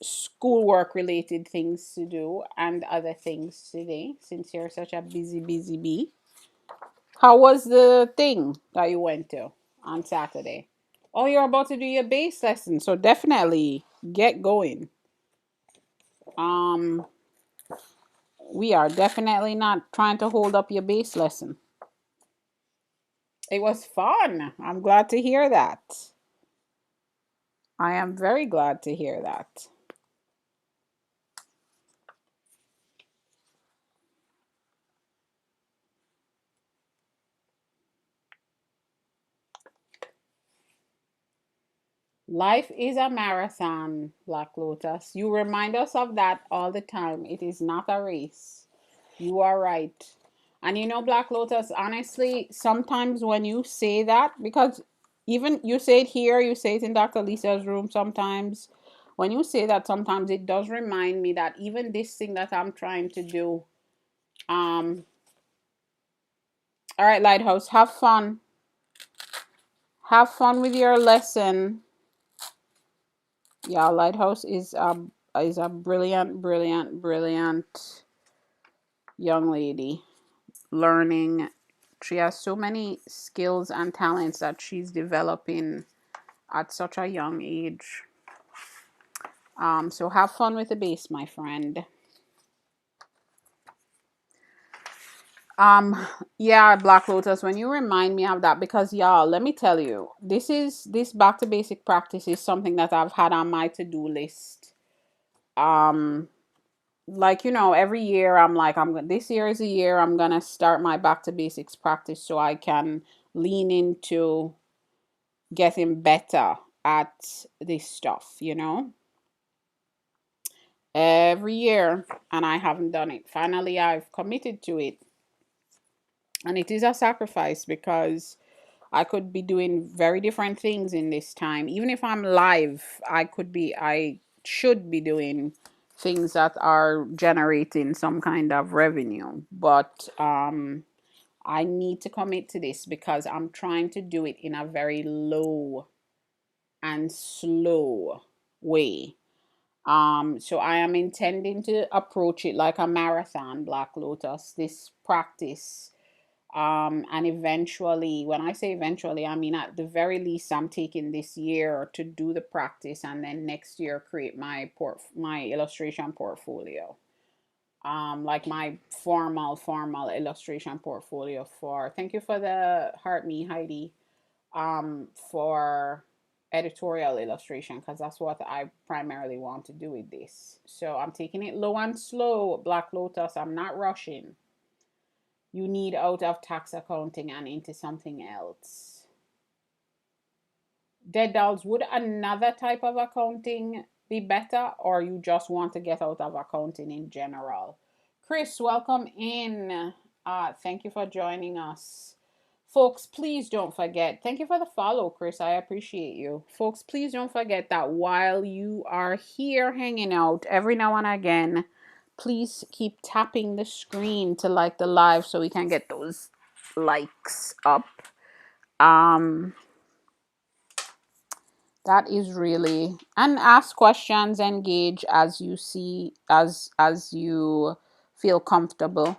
schoolwork related things to do and other things today since you're such a busy, busy bee. How was the thing that you went to on Saturday? Oh, you're about to do your bass lesson, so definitely get going. Um, we are definitely not trying to hold up your bass lesson. It was fun. I'm glad to hear that. I am very glad to hear that. Life is a marathon, Black Lotus. You remind us of that all the time. It is not a race. You are right. And you know, Black Lotus, honestly, sometimes when you say that, because even you say it here, you say it in Dr. Lisa's room sometimes. When you say that, sometimes it does remind me that even this thing that I'm trying to do, um, all right, Lighthouse, have fun. Have fun with your lesson. Yeah, Lighthouse is a brilliant, brilliant, brilliant young lady. Learning, she has so many skills and talents that she's developing at such a young age. So have fun with the bass, my friend. Um, yeah, Black Lotus, when you remind me of that, because y'all, let me tell you, this back to basic practice is something that I've had on my to-do list. Um, like every year I'm like, this year is a year I'm gonna start my back to basics practice so I can lean into getting better at this stuff. Every year, and I haven't done it. Finally, I've committed to it. And it is a sacrifice because I could be doing very different things in this time. Even if I'm live, I should be doing things that are generating some kind of revenue. But I need to commit to this because I'm trying to do it in a very low and slow way. So I am intending to approach it like a marathon, Black Lotus, this practice. And eventually, when I say eventually, I mean at the very least, I'm taking this year to do the practice, and then next year create my illustration portfolio. Like my formal illustration portfolio for. Thank you for the heart, me Heidi. For editorial illustration because that's what I primarily want to do with this. So I'm taking it low and slow, Black Lotus. I'm not rushing. You need out of tax accounting and into something else. Dead dolls, would another type of accounting be better, or you just want to get out of accounting in general? Chris, welcome in. Thank you for joining us. Folks, please don't forget. Thank you for the follow, Chris. I appreciate you. Folks, please don't forget that while you are here hanging out every now and again, please keep tapping the screen to like the live so we can get those likes up. Um, that is really, and ask questions, engage as you see, as you feel comfortable.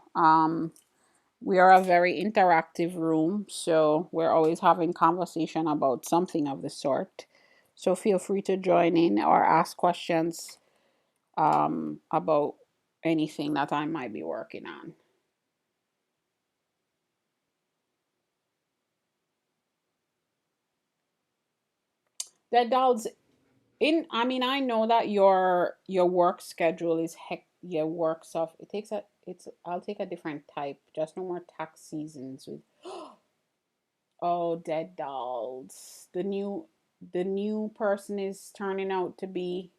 We are a very interactive room, so we're always having conversation about something of the sort. So feel free to join in or ask questions about anything that I might be working on. The adults in, I mean, I know that your work schedule is your work stuff. It takes a it's I'll take a different type. Just no more tax seasons with oh, dead dolls. The new person is turning out to be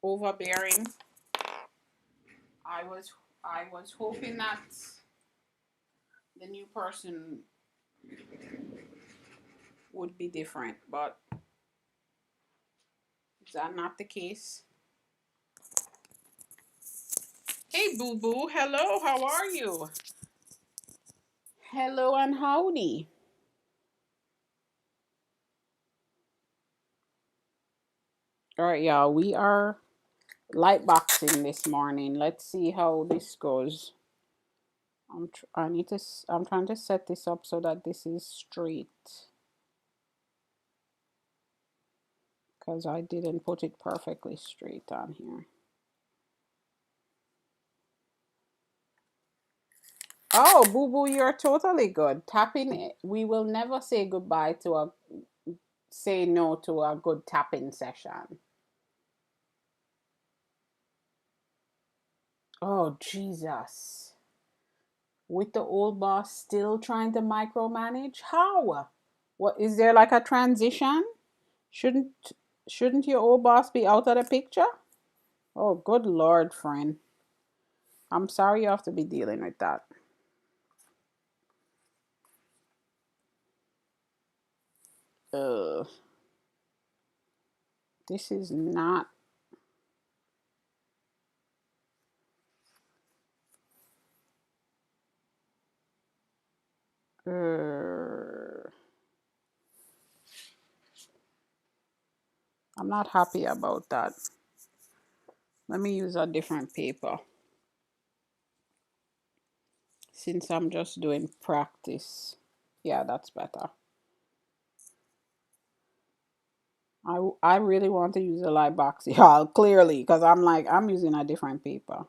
overbearing. I was I was hoping that the new person would be different, but is that not the case? Hey boo boo, hello, how are you? Hello and howdy. All right, y'all, we are light boxing this morning. Let's see how this goes. I'm trying to set this up so that this is straight because I didn't put it perfectly straight on here. Oh, boo boo, you're totally good. Tapping it. We will never say goodbye to a say no to a good tapping session. Oh, Jesus. With the old boss still trying to micromanage? How? What is there like a transition? Shouldn't shouldn't your old boss be out of the picture? Oh, good Lord, friend. I'm sorry you have to be dealing with that. Ugh. This is not. Uh, I'm not happy about that. Let me use a different paper since I'm just doing practice. Yeah, that's better. I really want to use a light box, y'all, clearly, because I'm like, I'm using a different paper.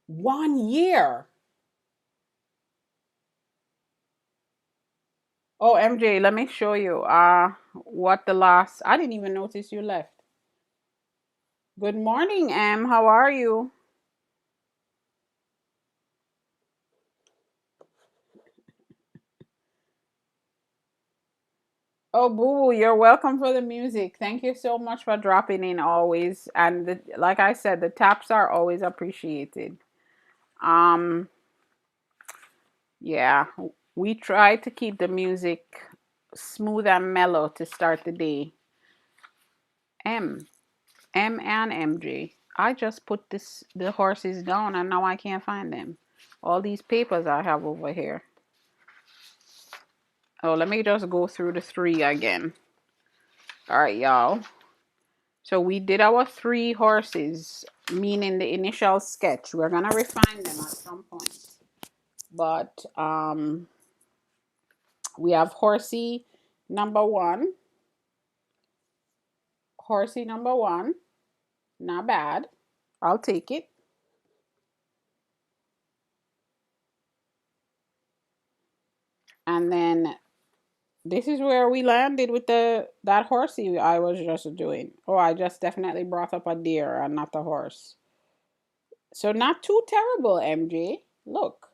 1 year. Oh, MJ, let me show you what the last I didn't even notice you left. Good morning, Em. How are you? Oh, Boo, you're welcome for the music. Thank you so much for dropping in always. And like I said, the taps are always appreciated. Um, yeah, we try to keep the music smooth and mellow to start the day. M, M and MJ. I just put the horses down and now I can't find them. All these papers I have over here. Oh, let me just go through the three again. All right, y'all. So we did our three horses, meaning the initial sketch. We're gonna refine them at some point. But we have horsey number one. Horsey number one. Not bad. I'll take it. And then this is where we landed with the that horsey I was just doing. Oh, I just definitely brought up a deer and not a horse. So not too terrible, MJ. Look,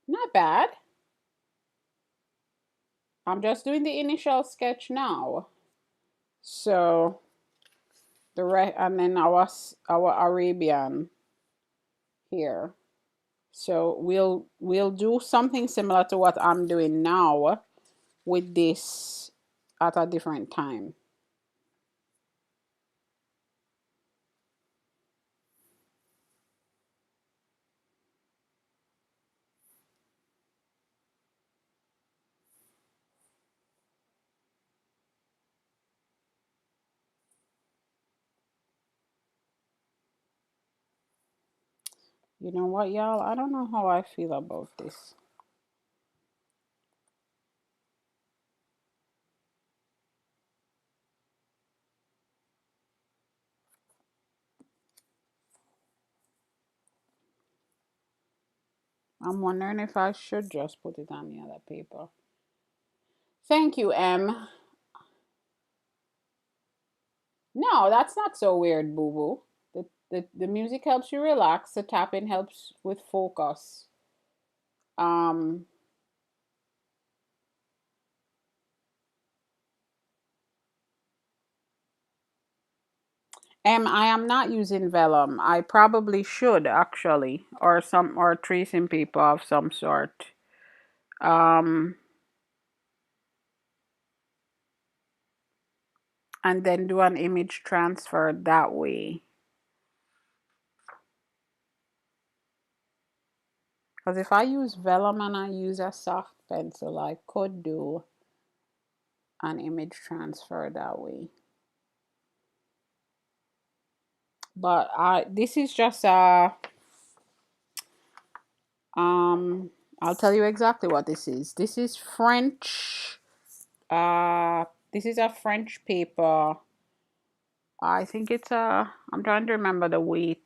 not bad. I'm just doing the initial sketch now. So and then our Arabian here. So we'll do something similar to what I'm doing now with this at a different time. You know what, y'all? I don't know how I feel about this. I'm wondering if I should just put it on the other paper. Thank you, M. No, that's not so weird, boo boo. The music helps you relax. The tapping helps with focus. Um, I am not using vellum. I probably should actually, or tracing paper of some sort. Um, and then do an image transfer that way. Because if I use vellum and I use a soft pencil, I could do an image transfer that way. But this is just a I'll tell you exactly what this is. This is French. This is a French paper. I think it's a. I'm trying to remember the weight.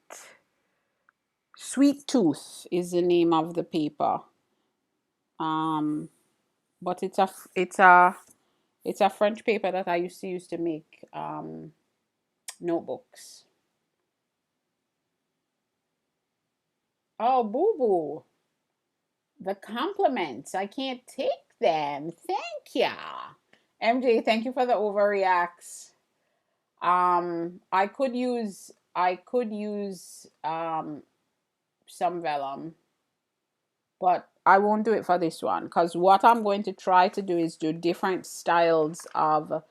Sweet Tooth is the name of the paper. Um, but it's a French paper that I used to make notebooks. Oh, boo boo, the compliments. I can't take them. Thank ya. MJ, thank you for the overreacts. I could use some vellum, but I won't do it for this one because what I'm going to try to do is do different styles of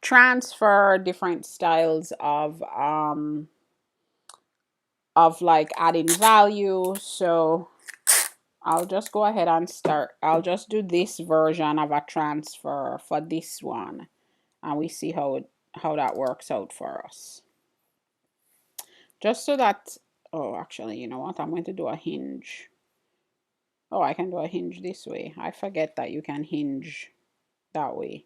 transfer, different styles of like adding value. So I'll just go ahead and start. I'll just do this version of a transfer for this one, and we see how that works out for us. Just so that, oh, actually, you know what? I'm going to do a hinge. Oh, I can do a hinge this way. I forget that you can hinge that way.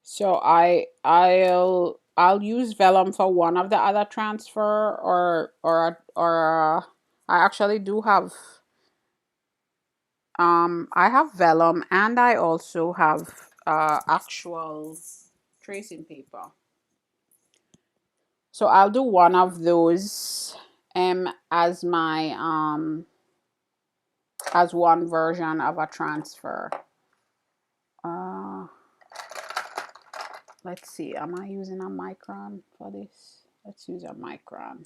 So I'll use vellum for one of the other transfer, or I actually do have I have vellum, and I also have actual tracing paper. So I'll do one of those as my as one version of a transfer. Uh, let's see, am I using a micron for this? Let's use a micron.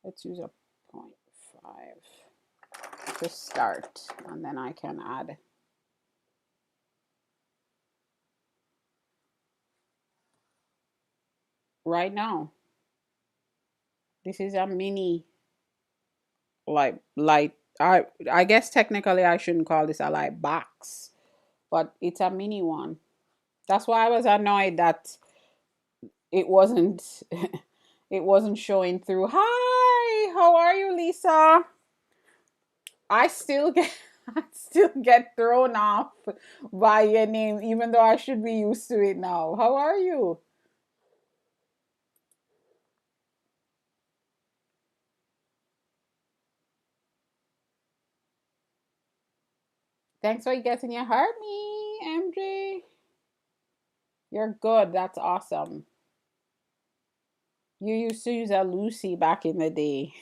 Let's use a 0.5 to start, and then I can add. Right now, this is a mini light. I guess technically I shouldn't call this a light box, but it's a mini one. That's why I was annoyed that it wasn't it wasn't showing through. Hi, how are you, Lisa? I still get I still get thrown off by your name, even though I should be used to it now. How are you? Thanks for getting your heart me, MJ. You're good. That's awesome. You used to use a Lucy back in the day.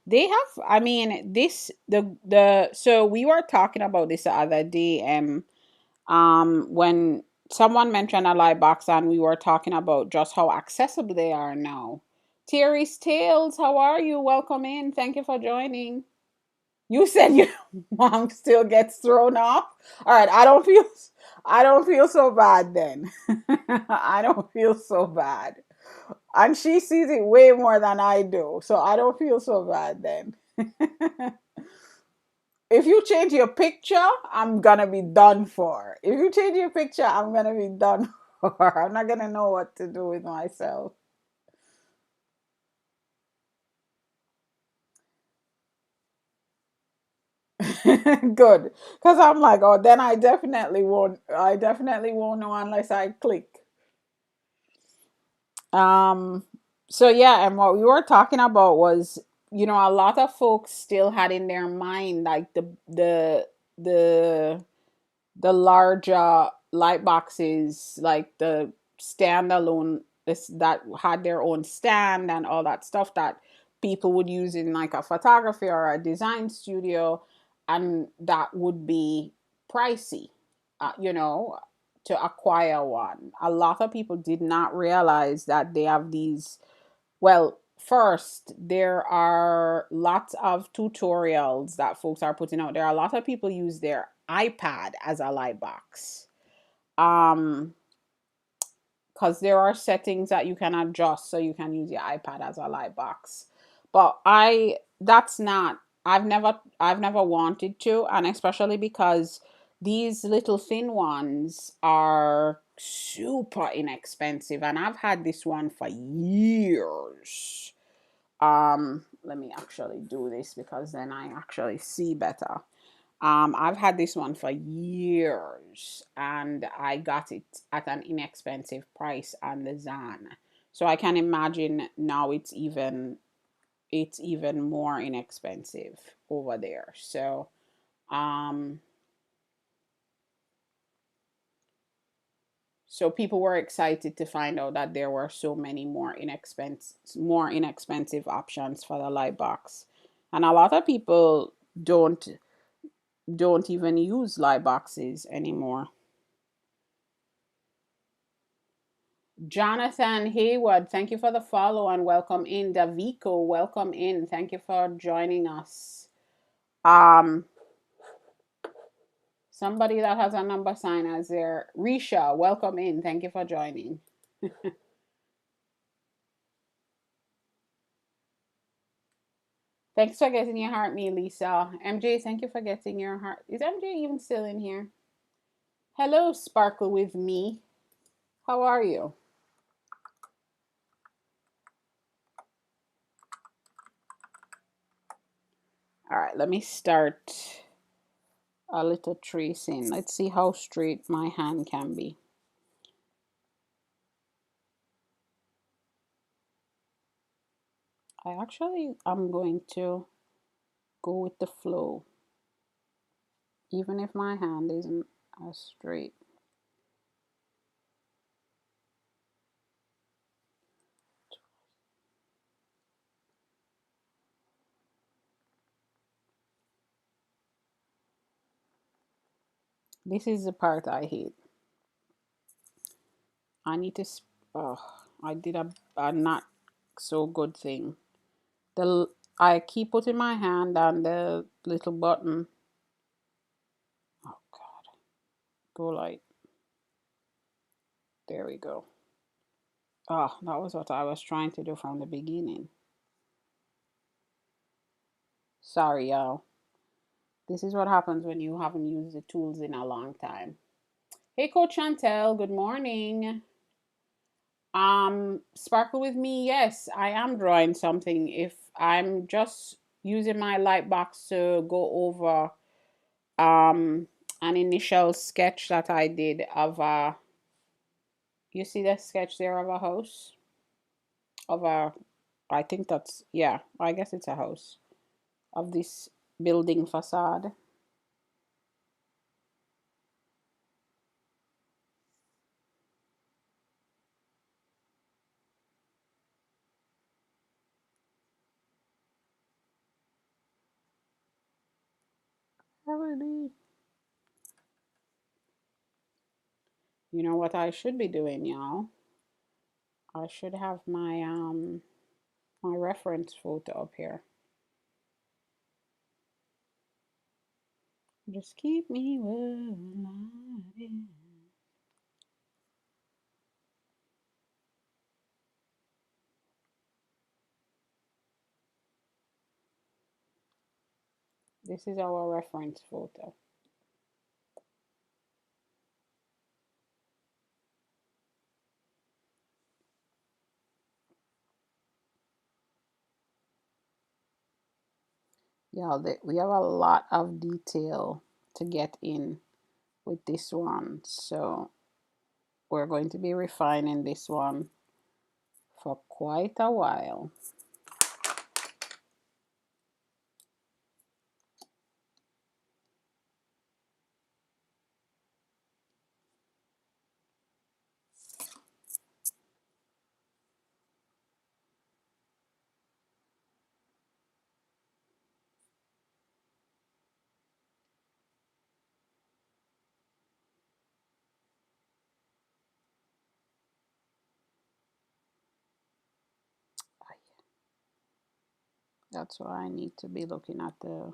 They have, I mean, this the so we were talking about this the other day, when someone mentioned a light box and we were talking about just how accessible they are now. Terry's Tales, how are you? Welcome in. Thank you for joining. You said your mom still gets thrown off. All right, I don't feel so bad then. I don't feel so bad. And she sees it way more than I do. So I don't feel so bad then. If you change your picture, I'm gonna be done for. If you change your picture, I'm gonna be done for. I'm not gonna know what to do with myself. Good. Because I'm like, oh, then I definitely won't. I definitely won't know unless I click. Um, so yeah, and what we were talking about was, a lot of folks still had in their mind like the the larger light boxes, like the standalone that had their own stand and all that stuff that people would use in like a photography or a design studio, and that would be pricey, you know, to acquire one. A lot of people did not realize that they have these. Well, first, there are lots of tutorials that folks are putting out there. A lot of people use their iPad as a light box. Um, because there are settings that you can adjust so you can use your iPad as a light box. But that's not, I've never wanted to, and especially because these little thin ones are super inexpensive, and I've had this one for years. Let me actually do this because then I actually see better. I've had this one for years, and I got it at an inexpensive price on the Zan. So I can imagine now it's even more inexpensive over there. Um so people were excited to find out that there were so many more inexpensive options for the light box. And a lot of people don't don't even use light boxes anymore. Jonathan Hayward, thank you for the follow and welcome in. Davico, welcome in. Thank you for joining us. Um, Somebody that has a number sign as there. Risha, welcome in. Thank you for joining. Thanks for getting your heart, me, Lisa. MJ, thank you for getting your heart. Is MJ even still in here? Hello, Sparkle with me. How are you? All right, let me start a little tracing. Let's see how straight my hand can be. I'm going to go with the flow, even if my hand isn't as straight. This is the part I hate. I need to, oh, I did a not so good thing. I keep putting my hand on the little button. Oh God, go light. There we go. Oh, that was what I was trying to do from the beginning. Sorry, y'all. This is what happens when you haven't used the tools in a long time. Hey, Coach Chantel, good morning. Sparkle with me. Yes, I am drawing something. If I'm just using my light box to go over um an initial sketch that I did of a, you see the sketch there of a house, of a, I think that's, yeah, I guess it's a house, of this building facade. You know what I should be doing, y'all? I should have my reference photo up here. Just keep me well. This is our reference photo. Yeah, we have a lot of detail to get in with this one. So we're going to be refining this one for quite a while. That's why I need to be looking at the,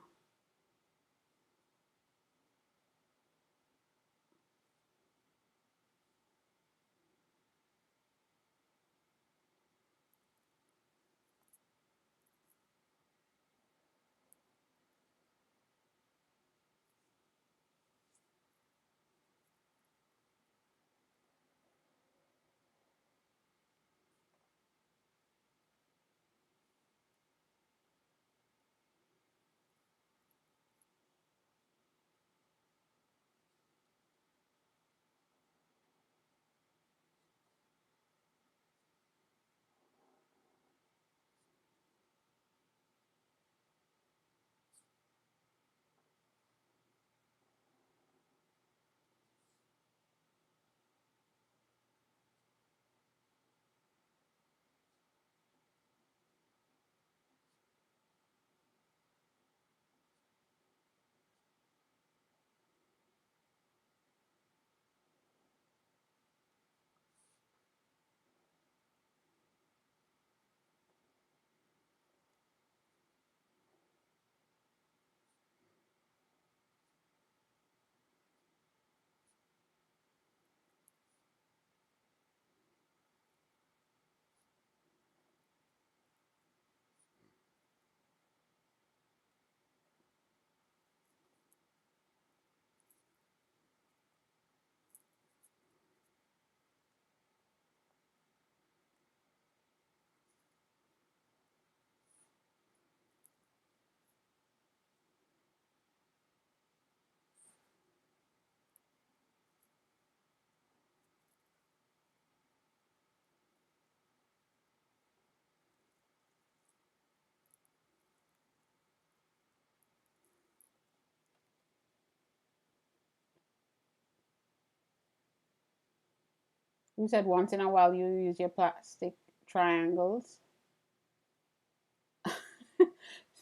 You said once in a while you use your plastic triangles.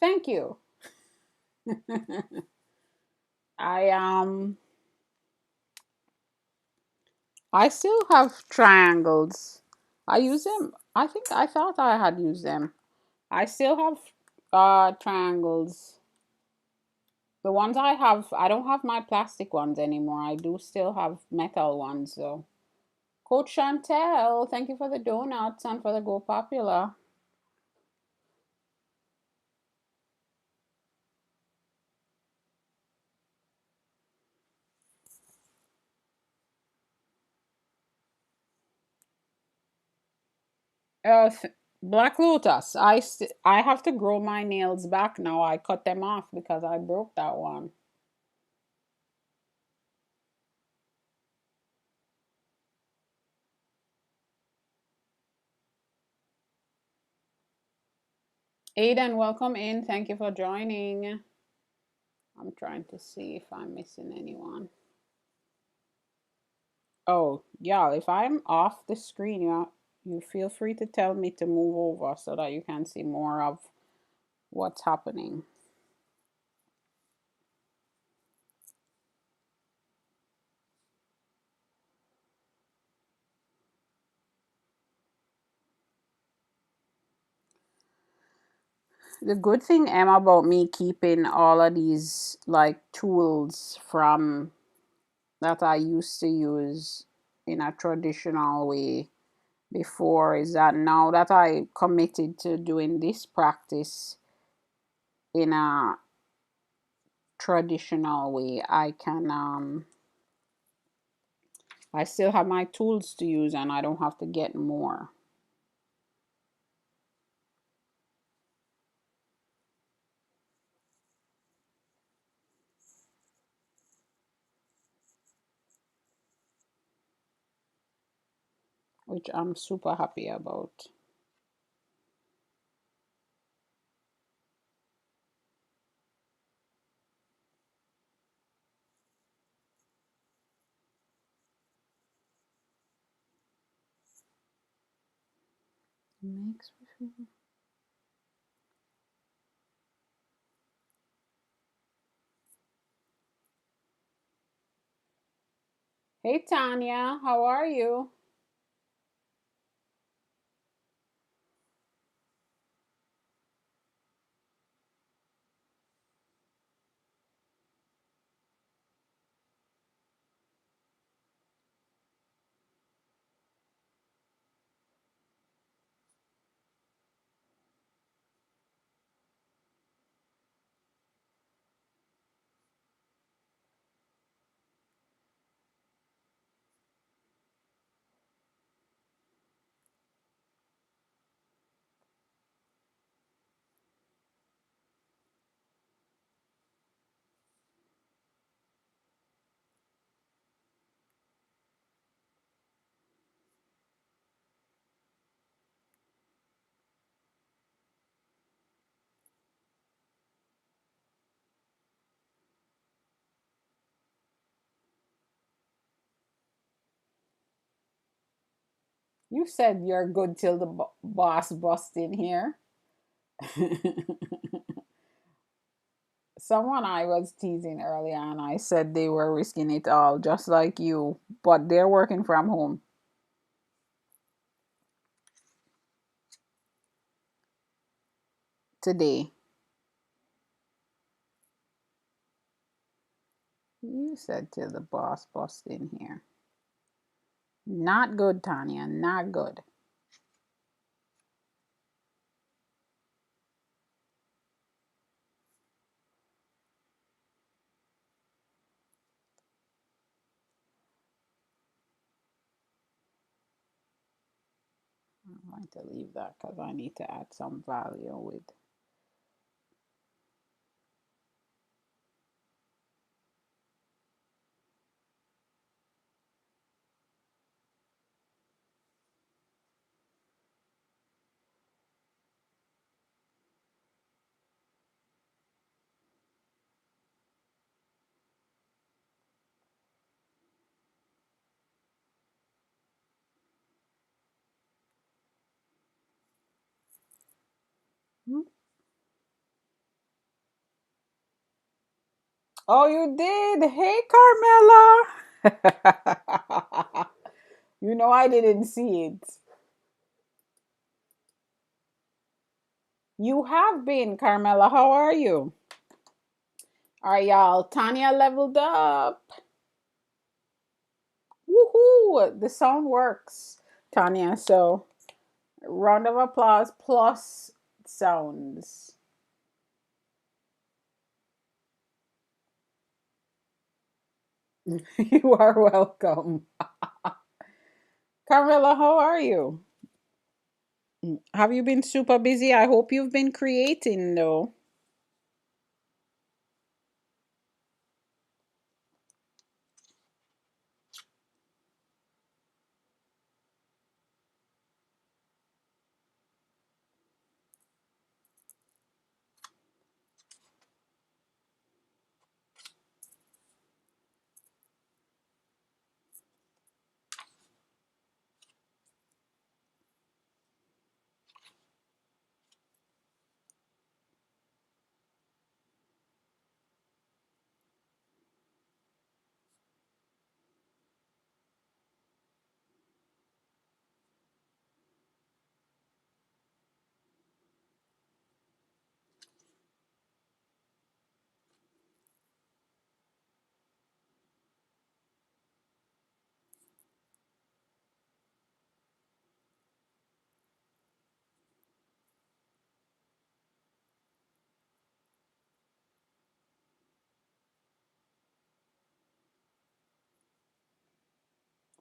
Thank you. I I still have triangles. I use them. I think I thought I had used them. I still have triangles. The ones I have, I don't have my plastic ones anymore. I do still have metal ones though. Coach Chantel, thank you for the donuts and for the Go Popular. Black Lotus. I have to grow my nails back now. I cut them off because I broke that one. Aiden, welcome in. Thank you for joining. I'm trying to see if I'm missing anyone. Oh, yeah, if I'm off the screen, you feel free to tell me to move over so that you can see more of what's happening. The good thing, Emma, about me keeping all of these like tools from that I used to use in a traditional way before is that now that I committed to doing this practice in a traditional way, I still have my tools to use and I don't have to get more. Which I'm super happy about. Makes me feel. Hey Tanya, how are you? You said you're good till the boss bust in here. Someone I was teasing earlier and I said they were risking it all, just like you, but they're working from home today. You said till the boss bust in here. Not good, Tanya. Not good. I'm going to leave that because I need to add some value with. Oh, you did. Hey, Carmela. You know I didn't see it. You have been, Carmela. How are you? All right, y'all. Tanya leveled up. Woohoo! The sound works, Tanya. So, round of applause plus sounds. You are welcome. Carmela, how are you? Have you been super busy? I hope you've been creating, though.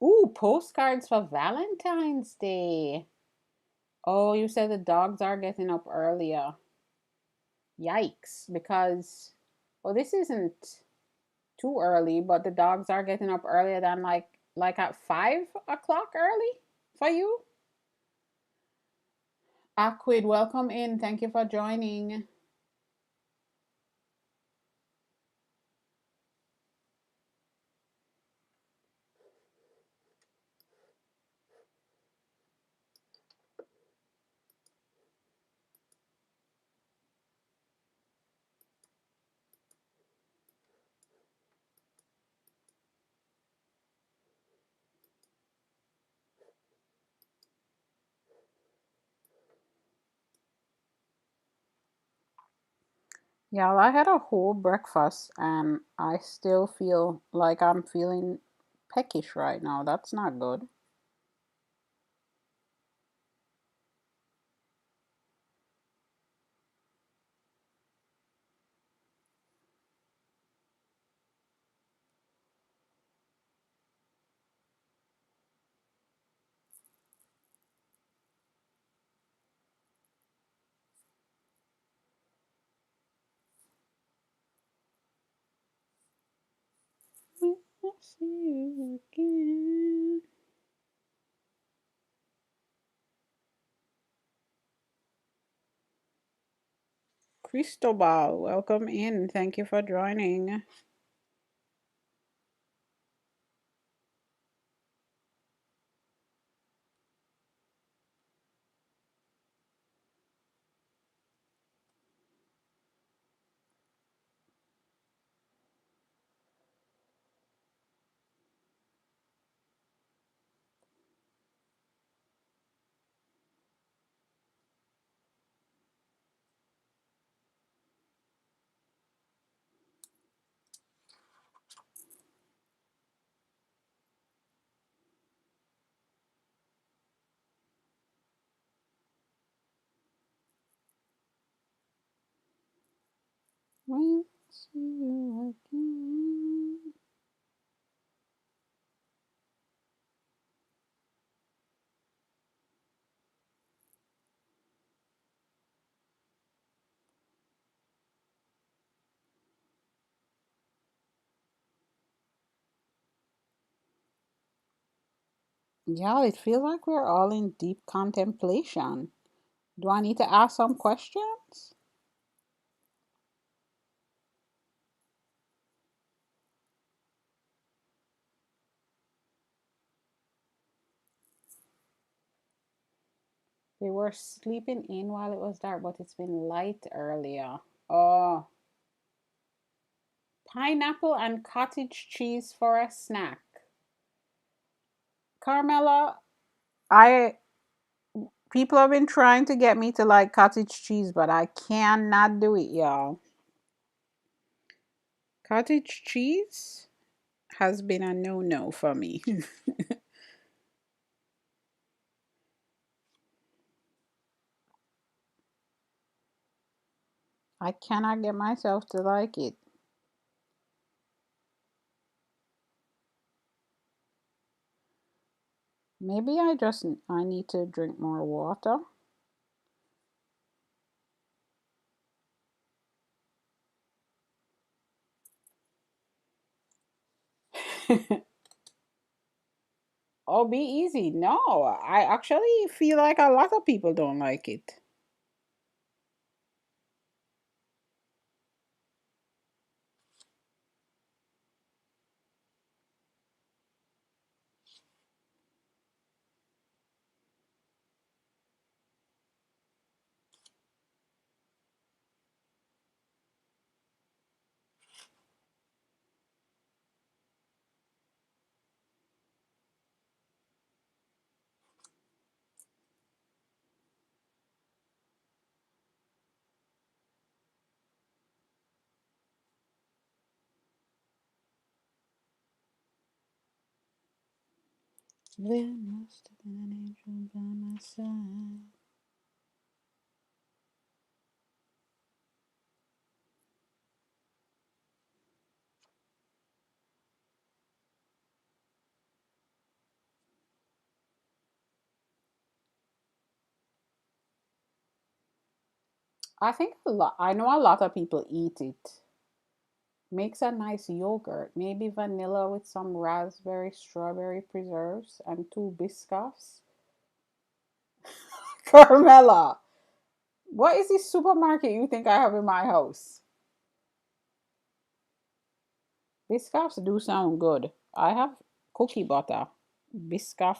Ooh, postcards for Valentine's Day. Oh, you said the dogs are getting up earlier. Yikes, because, well, this isn't too early, but the dogs are getting up earlier than like at 5 o'clock early for you. Aquid, welcome in. Thank you for joining. Yeah, I had a whole breakfast and I still feel like I'm feeling peckish right now. That's not good. When I see you again. Cristobal, welcome in. Thank you for joining. When I see you again. Yeah, it feels like we're all in deep contemplation. Do I need to ask some questions? They were sleeping in while it was dark, but it's been light earlier. Oh, Pineapple and cottage cheese for a snack. Carmela, I people have been trying to get me to like cottage cheese, but I cannot do it, y'all. Cottage cheese has been a no-no for me. I cannot get myself to like it. Maybe I need to drink more water. Oh, be easy. No, I actually feel like a lot of people don't like it. There must have been an angel by my side. I know a lot of people eat it. Makes a nice yogurt. Maybe vanilla with some raspberry, strawberry preserves and two biscoffs. Carmela, what is this supermarket you think I have in my house? Biscoffs do sound good. I have cookie butter. Biscoff.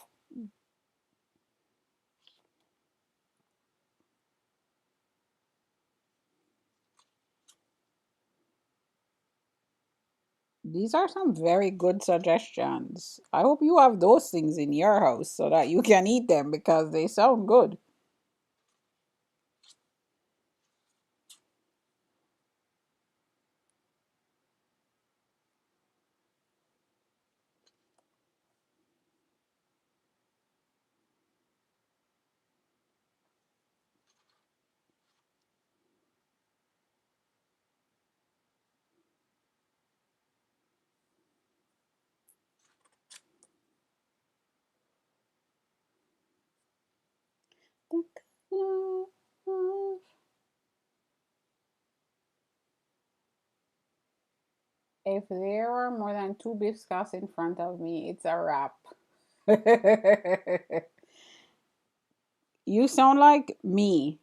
These are some very good suggestions. I hope you have those things in your house so that you can eat them because they sound good. If there are more than two biscuits in front of me, it's a wrap. You sound like me.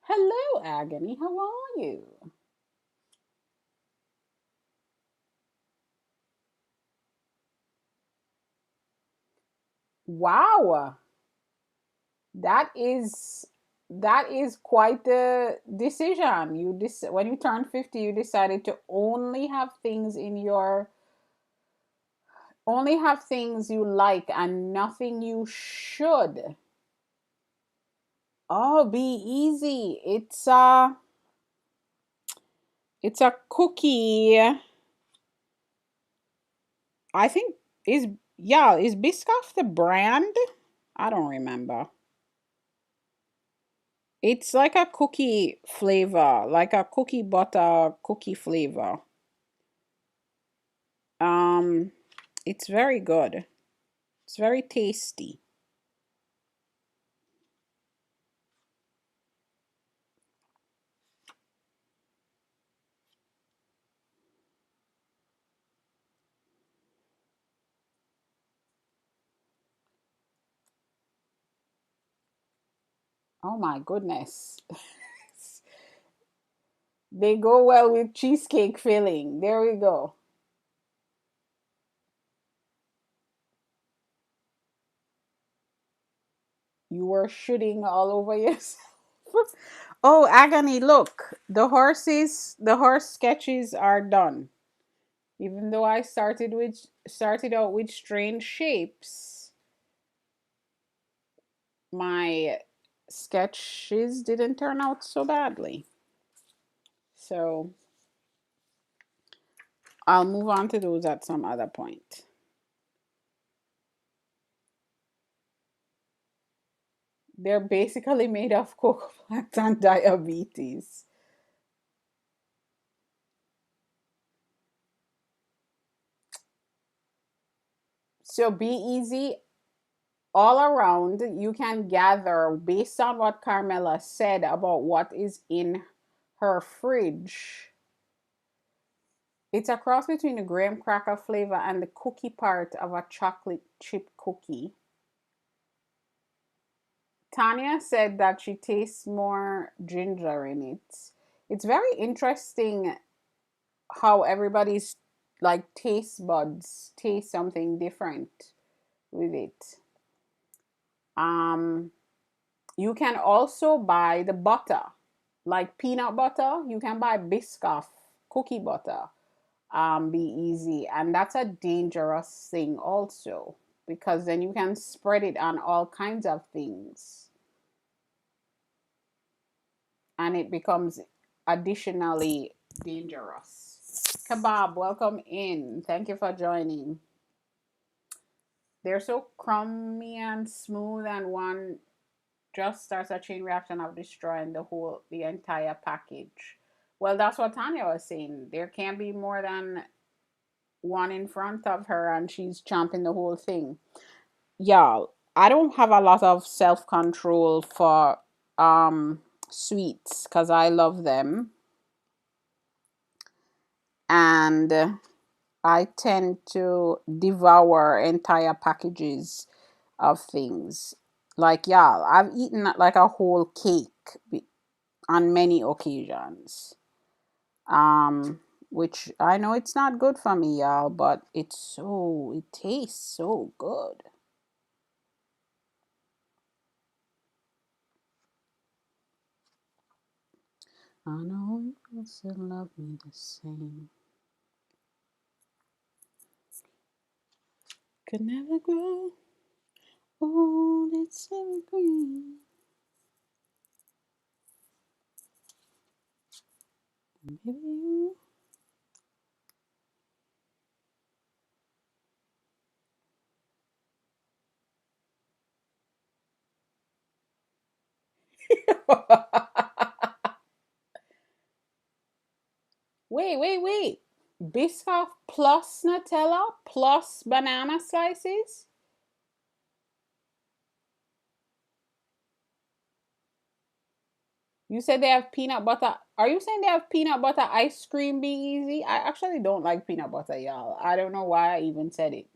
Hello, Agony. How are you? Wow, that is that is quite the decision. When you turned 50, you decided to only have things you like and nothing you should. Oh, be easy. It's a cookie. I think is yeah, is Biscoff the brand? I don't remember. It's like a cookie flavor, like a cookie butter cookie flavor. Um, it's very good. It's very tasty. Oh my goodness. They go well with cheesecake filling. There we go. You were shooting all over yourself. Oh, Agony, look. The horse sketches are done. Even though I started out with strange shapes, my sketches didn't turn out so badly. So I'll move on to those at some other point. They're basically made of cocoa plants and diabetes. So be easy all around. You can gather based on what Carmela said about what is in her fridge. It's a cross between a graham cracker flavor and the cookie part of a chocolate chip cookie. Tanya said that she tastes more ginger in it. It's very interesting how everybody's like taste buds taste something different with it. Um, you can also buy the butter, like peanut butter. You can buy Biscoff cookie butter. Be easy, and that's a dangerous thing also because then you can spread it on all kinds of things, and it becomes additionally dangerous. Kebab, welcome in. Thank you for joining. They're so crummy and smooth, and one just starts a chain reaction of destroying the entire package. Well, that's what Tanya was saying. There can't be more than one in front of her, and she's chomping the whole thing. Y'all, I don't have a lot of self control for sweets because I love them, and I tend to devour entire packages of things. Like y'all, I've eaten like a whole cake on many occasions. Which I know it's not good for me, y'all, but it tastes so good. I know you still love me the same. Could never grow old, it's evergreen. Maybe you. Wait. Biscoff plus Nutella plus banana slices? You said they have peanut butter. Are you saying they have peanut butter ice cream be easy? I actually don't like peanut butter, y'all. I don't know why I even said it.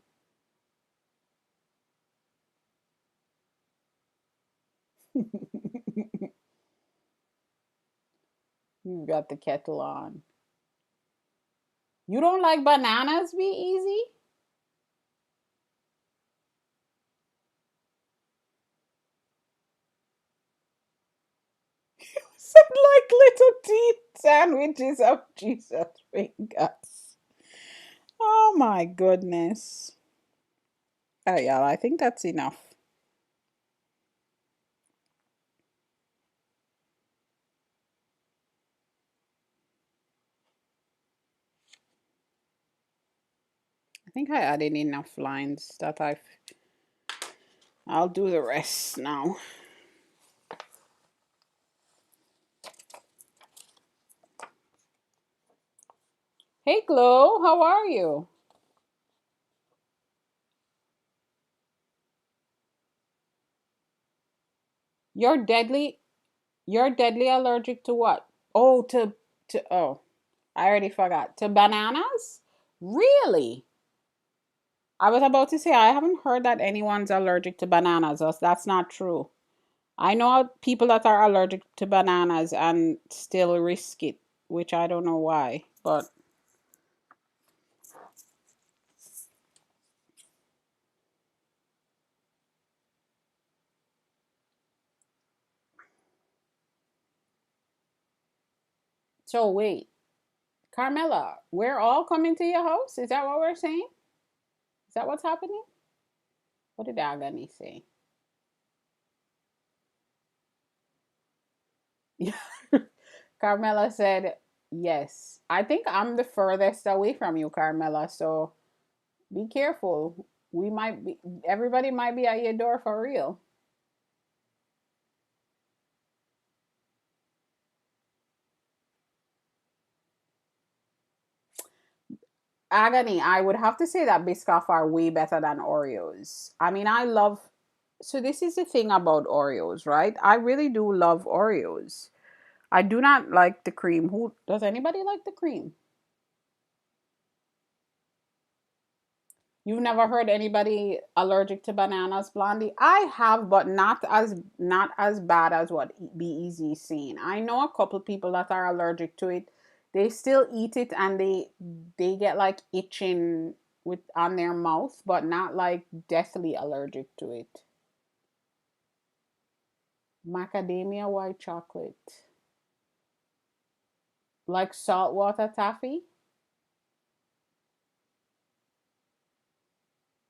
You got the kettle on. You don't like bananas be easy? Said like little teeth sandwiches of Jesus fingers. Oh my goodness. Oh yeah, I think that's enough. I think I added enough lines that I'll do the rest now. Hey Glow, how are you? You're deadly you're deadly allergic to what? Oh, to oh, I already forgot. To bananas? Really? I was about to say I haven't heard that anyone's allergic to bananas. That's not true. I know people that are allergic to bananas and still risk it, which I don't know why, but So wait, Carmela, we're all coming to your house? Is that what we're saying? Is that what's happening? What did Agani say? Carmela said, yes. I think I'm the furthest away from you, Carmela. So be careful. We might be, everybody might be at your door for real. Agony, I would have to say that Biscoff are way better than Oreos. I mean, I love. So this is the thing about Oreos, right? I really do love Oreos. I do not like the cream. Who does anybody like the cream? You've never heard anybody allergic to bananas, Blondie? I have, but not as bad as what Be Easy is saying. I know a couple people that are allergic to it. They still eat it and they get like itching with on their mouth, but not like deathly allergic to it. Macadamia white chocolate, like saltwater taffy,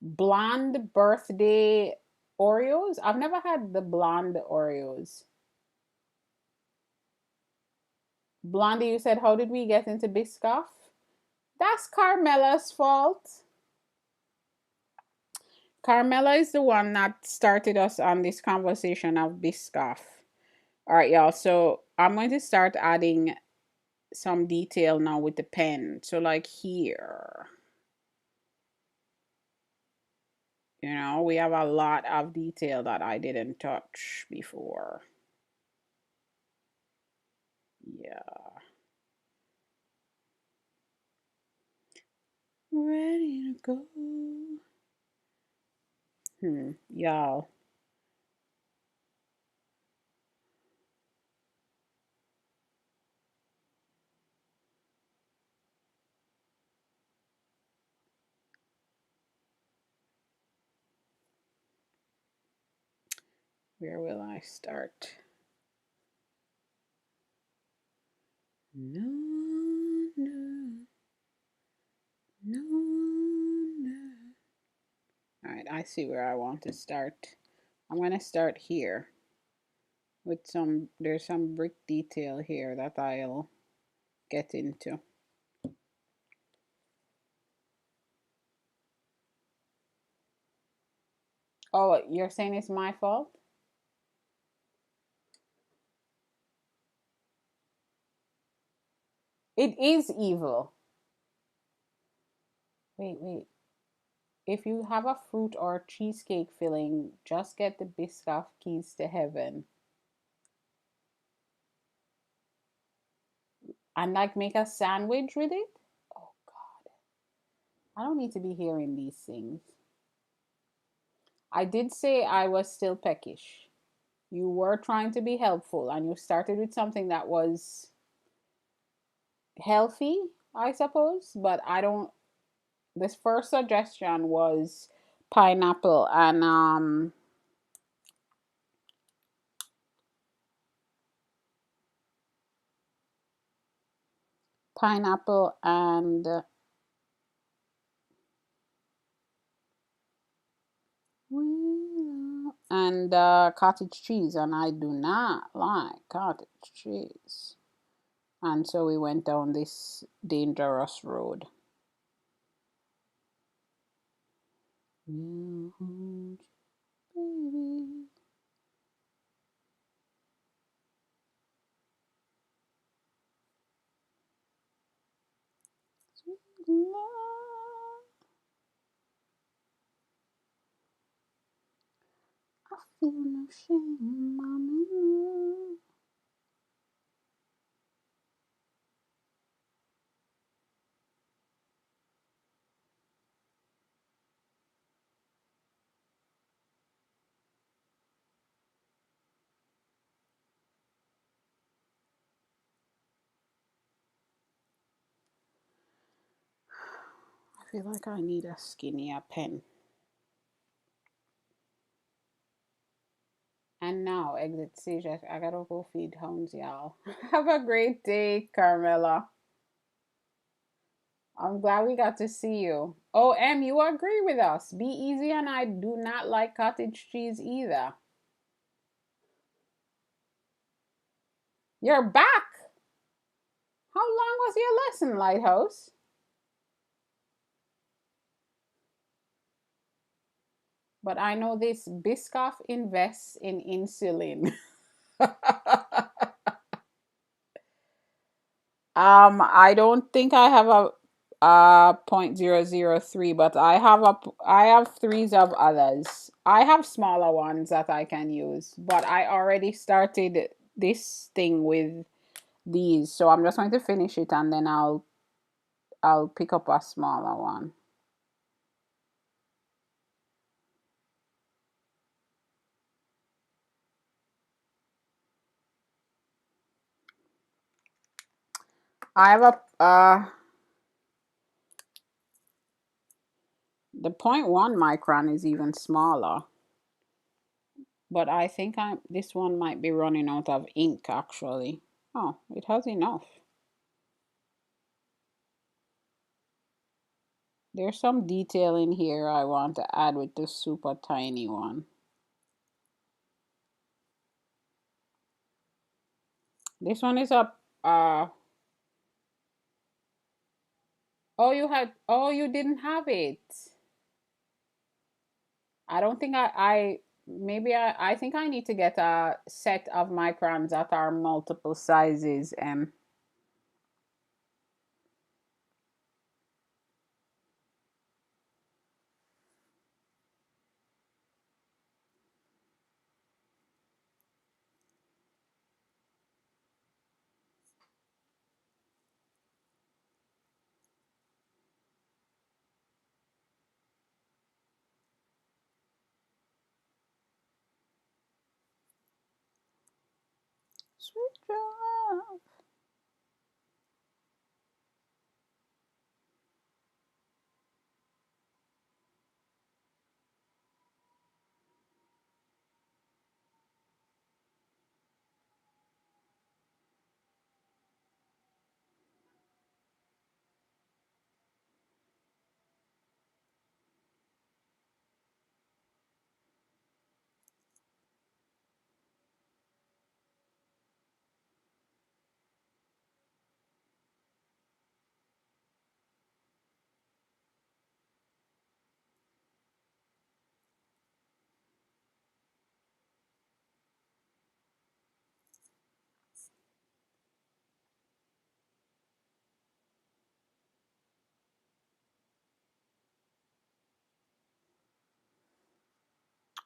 blonde birthday Oreos. I've never had the blonde Oreos. Blondie, you said, how did we get into Biscoff? That's Carmela's fault. Carmela is the one that started us on this conversation of Biscoff. All right, y'all. So I'm going to start adding some detail now with the pen. So, like here, we have a lot of detail that I didn't touch before. Yeah. Ready to go. Y'all. Where will I start? No, no, no, no. All right, I see where I want to start. I'm going to start here with there's some brick detail here that I'll get into. Oh, you're saying it's my fault? It is evil. Wait, wait. If you have a fruit or cheesecake filling, just get the Biscoff keys to heaven and like make a sandwich with it. Oh God, I don't need to be hearing these things. I did say I was still peckish. You were trying to be helpful and you started with something that was healthy, I suppose, but I don't. This first suggestion was pineapple and pineapple and cottage cheese, and I do not like cottage cheese. And so we went down this dangerous road. Baby. Sweet love. I feel no shame, I'm in love. I feel like I need a skinnier pen. And now exit stage. I gotta go feed hounds, y'all. Have a great day, Carmela. I'm glad we got to see you. Oh, Em, you agree with us. Be easy, and I do not like cottage cheese either. You're back. How long was your lesson, Lighthouse? But I know this Biscoff invests in insulin. I don't think I have a point 0.003, but I have threes of others. I have smaller ones that I can use, but I already started this thing with these, so I'm just going to finish it and then I'll pick up a smaller one. I have a the point 0.1 micron is even smaller, but I think I this one might be running out of ink actually. Oh, it has enough. There's some detail in here I want to add with the super tiny one. This one is a oh, you didn't have it. I don't think I maybe I think I need to get a set of microns that are multiple sizes. Sweet love.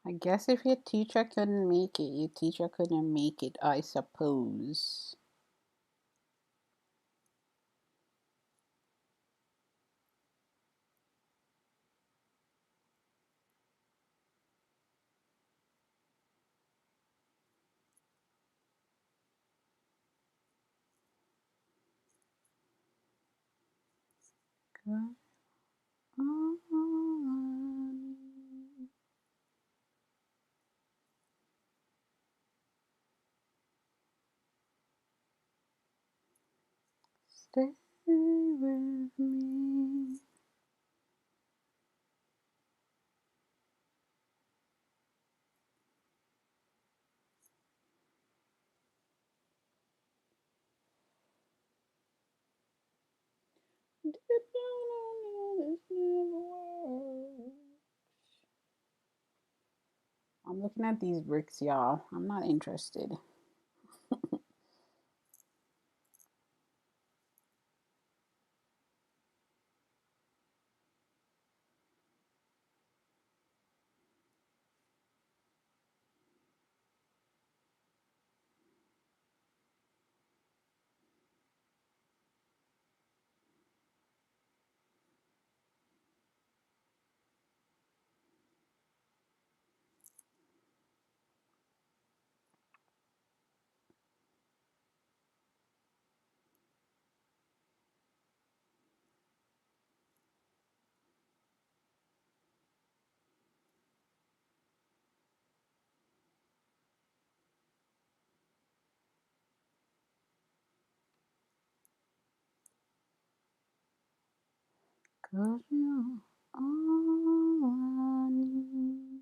I guess if your teacher couldn't make it, your teacher couldn't make it, I suppose. Stay with me. I'm looking at these bricks, y'all. I'm not interested. 'Cause you're all I need.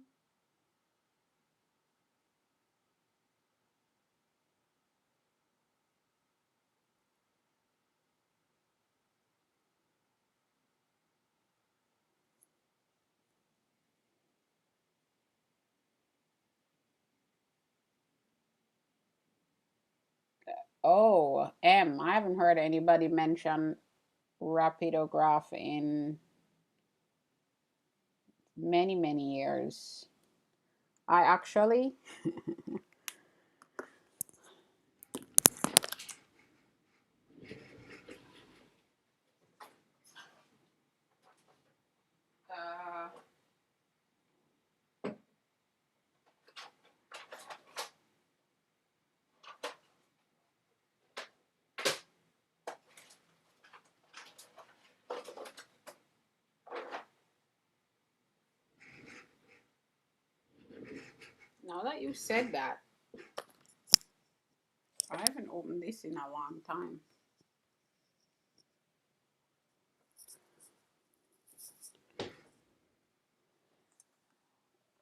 Oh, I haven't heard anybody mention rapidograph in many, many years. I actually, uh, now that you said that, I haven't opened this in a long time.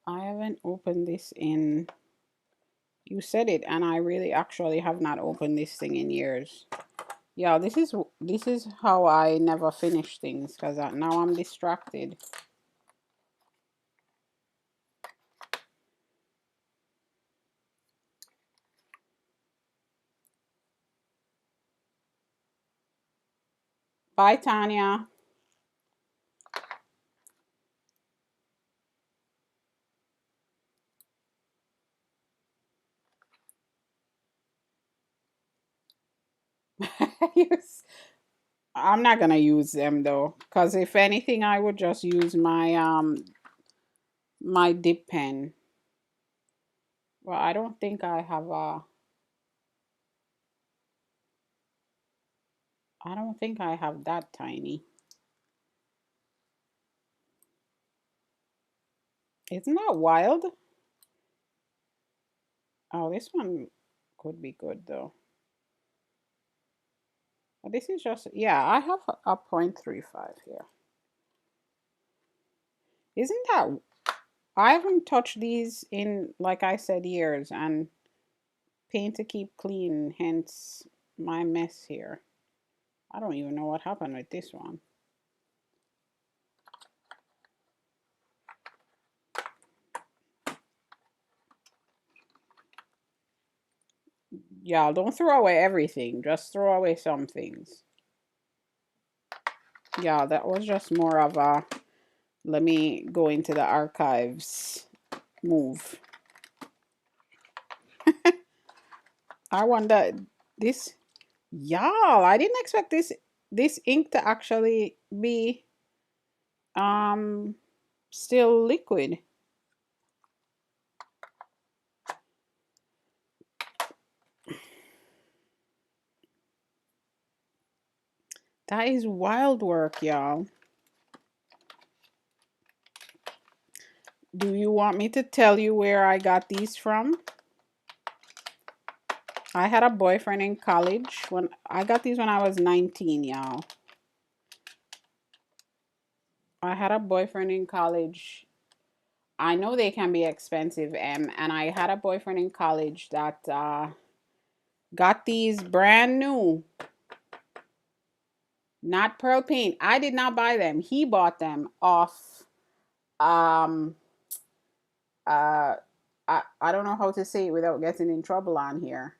I haven't opened this in, you said it, and I really actually have not opened this thing in years. Yeah, this is how I never finish things because now I'm distracted. Bye, Tanya. I'm not gonna use them though, because if anything, I would just use my dip pen. Well, I don't think I have a. I don't think I have that tiny. Isn't that wild? Oh, this one could be good though. But this is just, yeah, I have a 0.35 here. Isn't that, I haven't touched these in, like I said, years, and paint to keep clean, hence my mess here. I don't even know what happened with this one. Yeah, don't throw away everything. Just throw away some things. Yeah, that was just more of a let me go into the archives move. I wonder this, y'all, I didn't expect this ink to actually be um still liquid. That is wild work, y'all. Do you want me to tell you where I got these from? I had a boyfriend in college when I got these when I was 19, y'all. I had a boyfriend in college. I know they can be expensive, and I had a boyfriend in college that got these brand new, not pearl paint. I did not buy them. He bought them off. Um, I don't know how to say it without getting in trouble on here.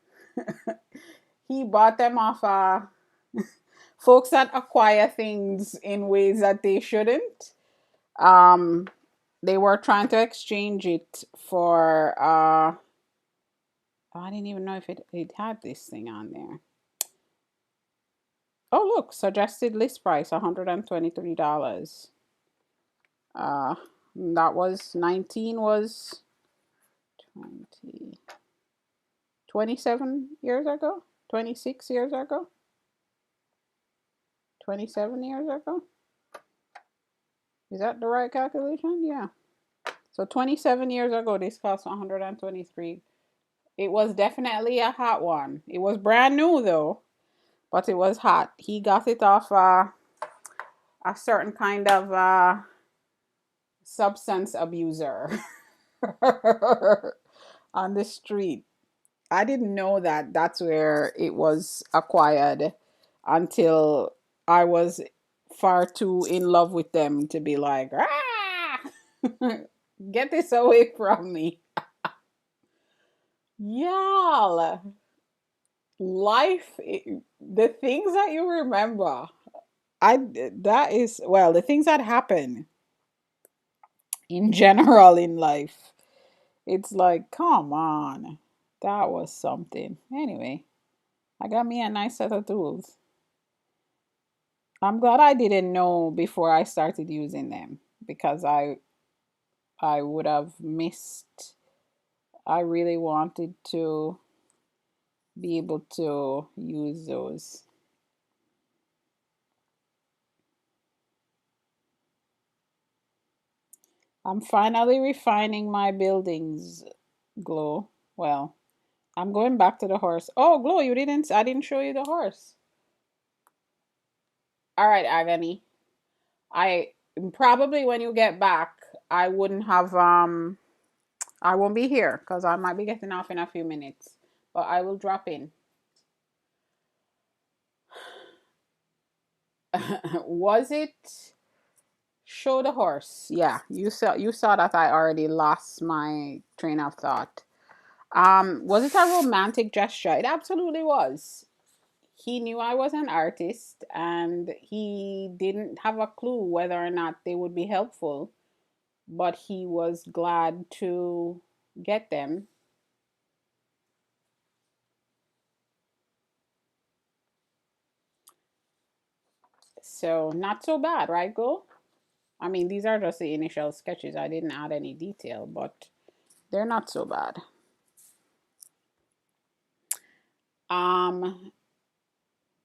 He bought them off folks that acquire things in ways that they shouldn't. Um, they were trying to exchange it for I didn't even know if it had this thing on there. Oh, look, suggested list price $123. Uh, that was 19 was 20, 27 years ago, 26 years ago, 27 years ago. Is that the right calculation? Yeah. So 27 years ago, this cost 123. It was definitely a hot one. It was brand new though, but it was hot. He got it off a certain kind of substance abuser on the street. I didn't know that that's where it was acquired until I was far too in love with them to be like, ah, get this away from me. Y'all, life, the things that you remember, I, that is, well, the things that happen in general in life, it's like, come on, that was something. Anyway, I got me a nice set of tools. I'm glad I didn't know before I started using them because I would have missed. I really wanted to be able to use those. I'm finally refining my buildings, Glow. Well, I'm going back to the horse. Oh, Glow, you didn't I didn't show you the horse. All right, Agony. I probably when you get back, I wouldn't have I won't be here because I might be getting off in a few minutes, but I will drop in. Was it show the horse? Yeah, you saw that I already lost my train of thought. Was it a romantic gesture? It absolutely was. He knew I was an artist and he didn't have a clue whether or not they would be helpful, but he was glad to get them. So not so bad, right, Go? I mean, these are just the initial sketches. I didn't add any detail, but they're not so bad. Um,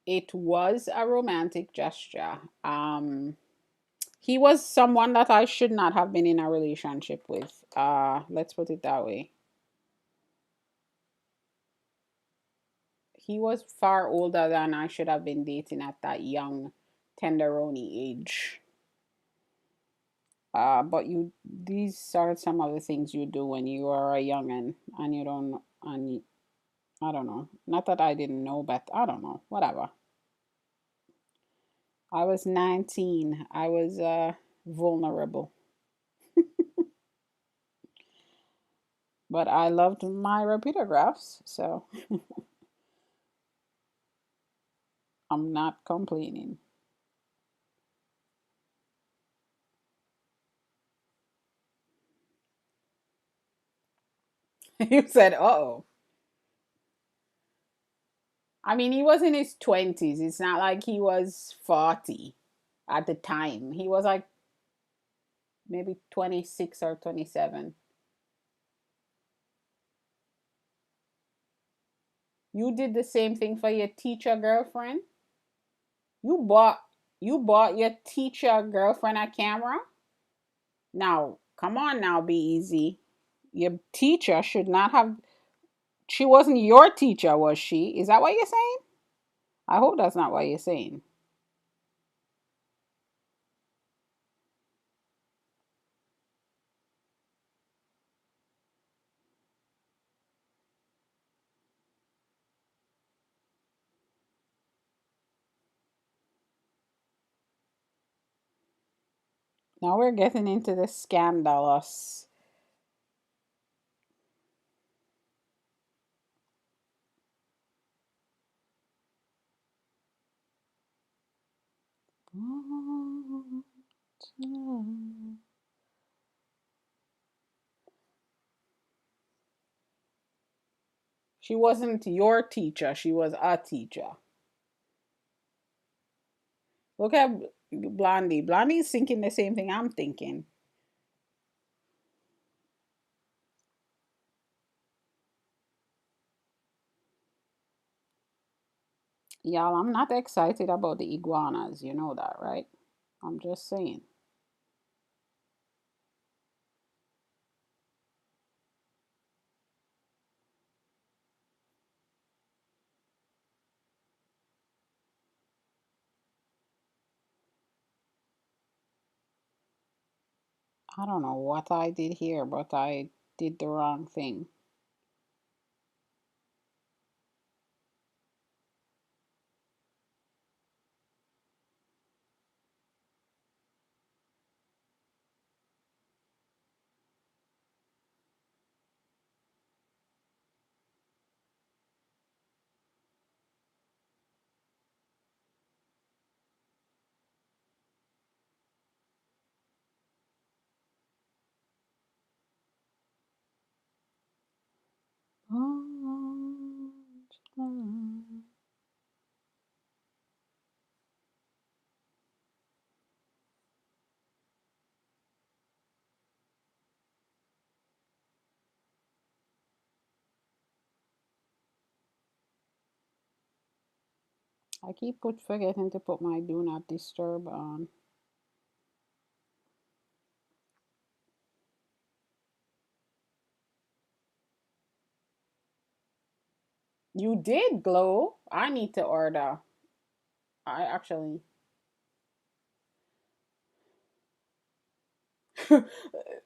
it was a romantic gesture. He was someone that I should not have been in a relationship with. Let's put it that way. He was far older than I should have been dating at that young tenderoni age. But these are some of the things you do when you are a youngin' and you don't, and I don't know. Not that I didn't know, but I don't know. Whatever. I was 19. I was vulnerable, but I loved my repeatographs, so I'm not complaining. You said, "Oh." I mean, he was in his 20s. It's not like he was 40 at the time. He was like maybe 26 or 27. You did the same thing for your teacher girlfriend? You bought you bought your teacher girlfriend a camera? Now, come on now, be easy. Your teacher should not have she wasn't your teacher, was she? Is that what you're saying? I hope that's not what you're saying. Now we're getting into the scandalous. She wasn't your teacher, she was a teacher. Look at Blondie. Blondie's thinking the same thing I'm thinking. Y'all, I'm not excited about the iguanas. You know that, right? I'm just saying. I don't know what I did here, but I did the wrong thing. I keep forgetting to put my do not disturb on. You did glow. I need to order. I actually.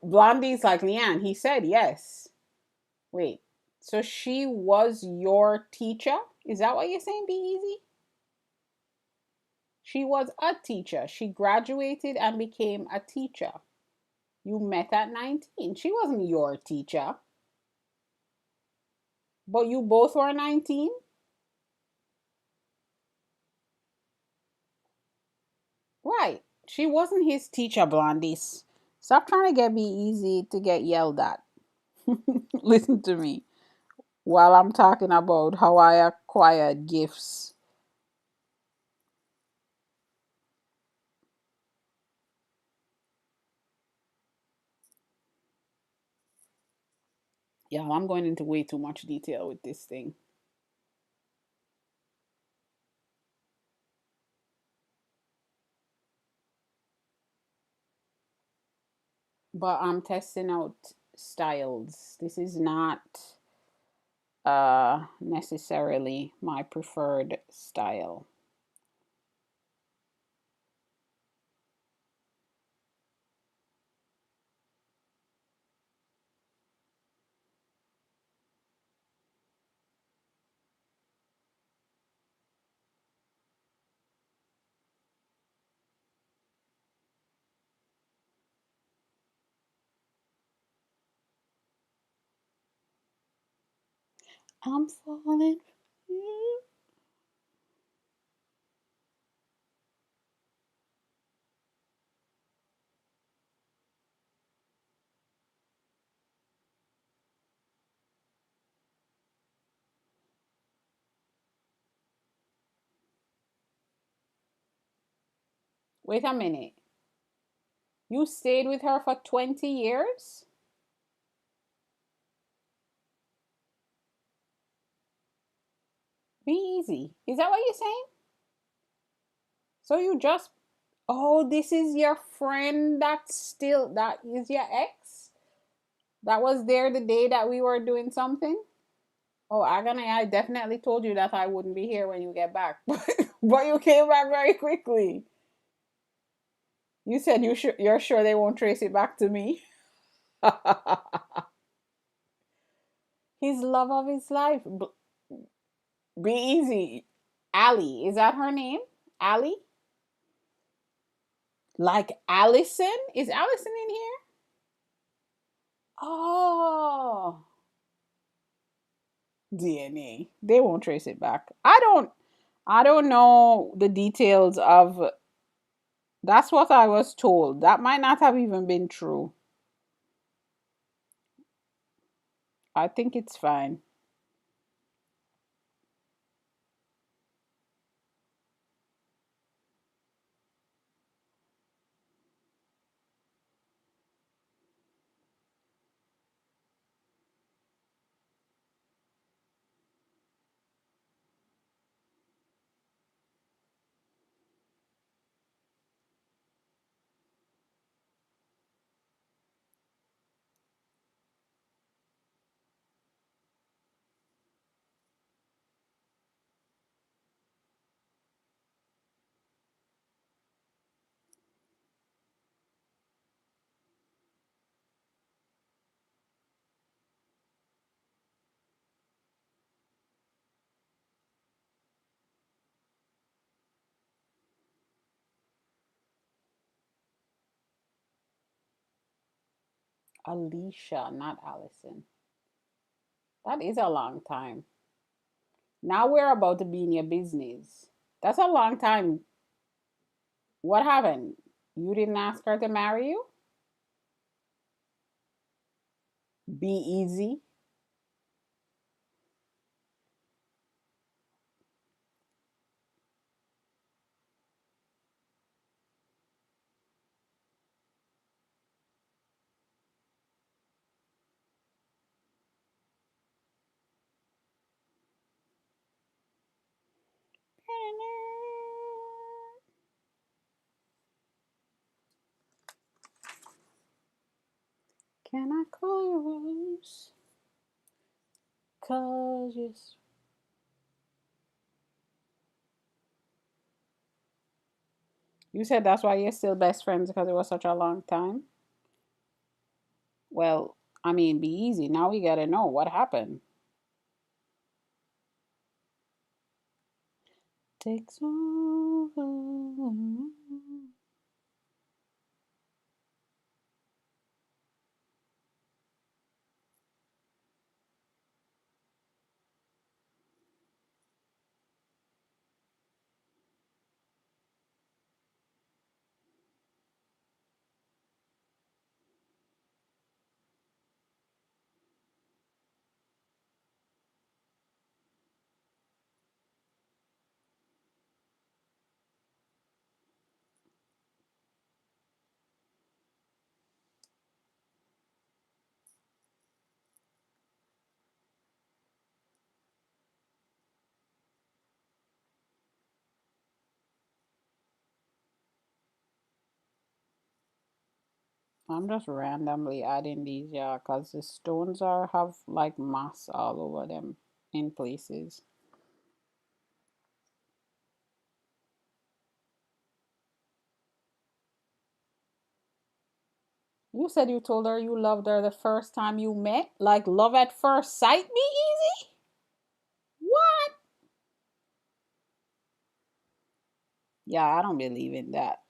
Blondie's like Leanne. He said yes. Wait. So she was your teacher? Is that what you're saying, Be Easy? She was a teacher. She graduated and became a teacher. You met at 19. She wasn't your teacher, but you both were 19? Right. She wasn't his teacher, Blondies. Stop trying to get Be Easy to get yelled at. Listen to me while I'm talking about how I acquired gifts. Yeah, I'm going into way too much detail with this thing. But I'm testing out styles. This is not necessarily my preferred style. I'm falling for you. Wait a minute. You stayed with her for 20 years? Be easy. Is that what you're saying? So you just, oh, this is your friend that is your ex? That was there the day that we were doing something? Oh, I definitely told you that I wouldn't be here when you get back. But you came back very quickly. You said you're sure they won't trace it back to me? His love of his life. Be easy. Allie, is that her name? Allie? Like Allison? Is Allison in here? Oh, DNA. They won't trace it back. I don't know the details of that's what I was told. That might not have even been true. I think it's fine. Alicia, not Allison. That is a long time. Now we're about to be in your business. That's a long time. What happened? You didn't ask her to marry you? Be easy. Can I call you Rose? Cause you. You said that's why you're still best friends because it was such a long time? Well, I mean, be easy. Now we gotta know what happened. Takes over. I'm just randomly adding these, yeah, because the stones are have like moss all over them in places. You said you told her you loved her the first time you met? Like love at first sight, be easy? What? Yeah, I don't believe in that.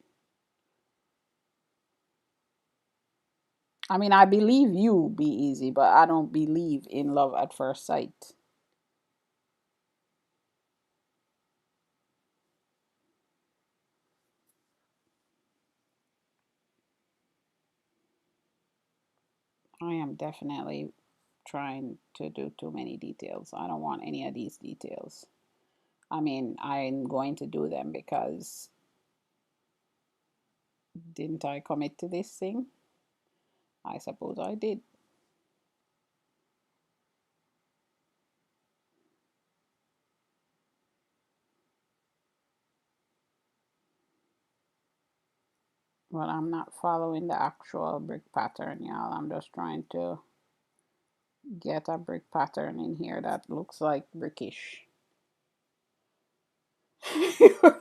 I mean, I believe you be easy, but I don't believe in love at first sight. I am definitely trying to do too many details. I don't want any of these details. I mean, I'm going to do them because didn't I commit to this thing? I suppose I did. But I'm not following the actual brick pattern, y'all. I'm just trying to get a brick pattern in here that looks like brickish.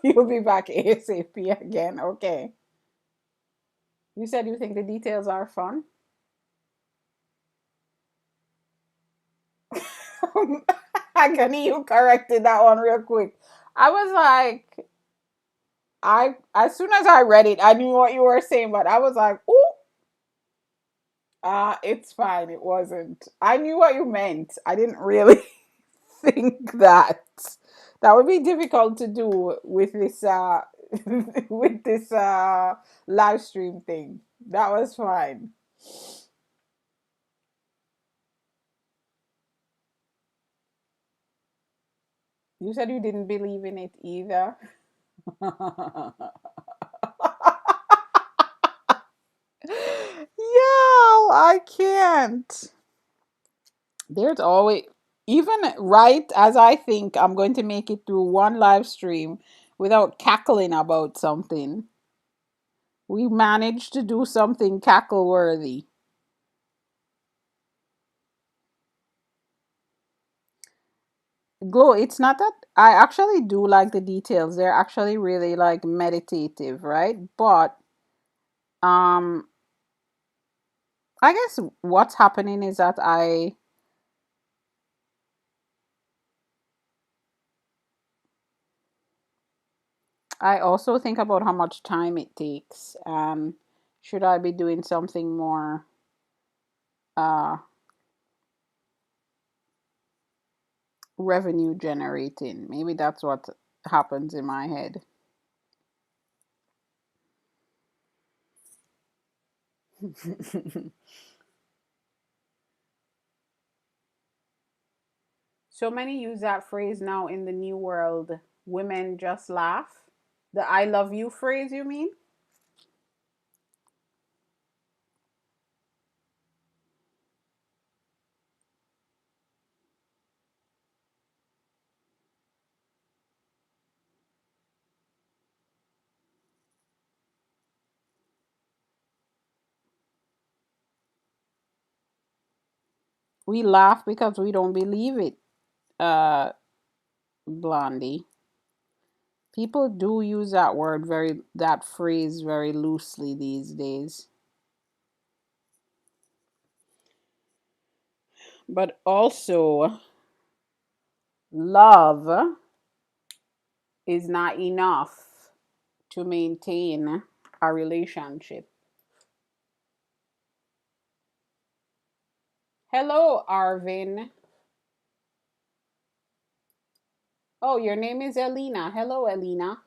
You'll be back ASAP again. Okay. You said you think the details are fun? Agony, you corrected that one real quick. I was like, I as soon as I read it, I knew what you were saying, but I was like, ooh, it's fine. It wasn't. I knew what you meant. I didn't really think that that would be difficult to do with this with this live stream thing. That was fine. You said you didn't believe in it either. Yo, I can't. There's always, even right as I think I'm going to make it through one live stream without cackling about something, we managed to do something cackle worthy. Glow, it's not that I actually do like the details. They're actually really like meditative, right? But um I guess what's happening is that I also think about how much time it takes and should I be doing something more uh revenue generating. Maybe that's what happens in my head. So many use that phrase now in the new world. Women just laugh. The I love you phrase, you mean? We laugh because we don't believe it, uh, Blondie. People do use that phrase very loosely these days. But also, love is not enough to maintain a relationship. Hello, Arvin. Oh, your name is Elena. Hello, Elena.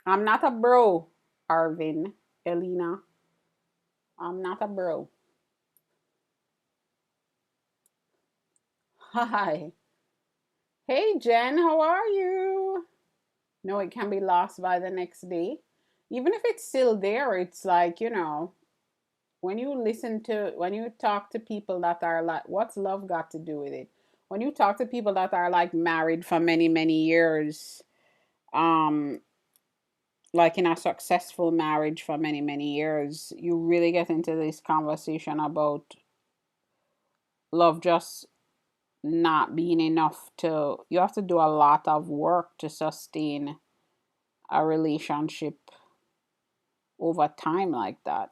I'm not a bro, Arvin. Elena. I'm not a bro. Hi. Hey, Jen, how are you? No, it can be lost by the next day. Even if it's still there, it's like, when you talk to people that are like, what's love got to do with it? When you talk to people that are like married for many, many years, um, like in a successful marriage for many, many years, you really get into this conversation about love just not being enough you have to do a lot of work to sustain a relationship over time like that.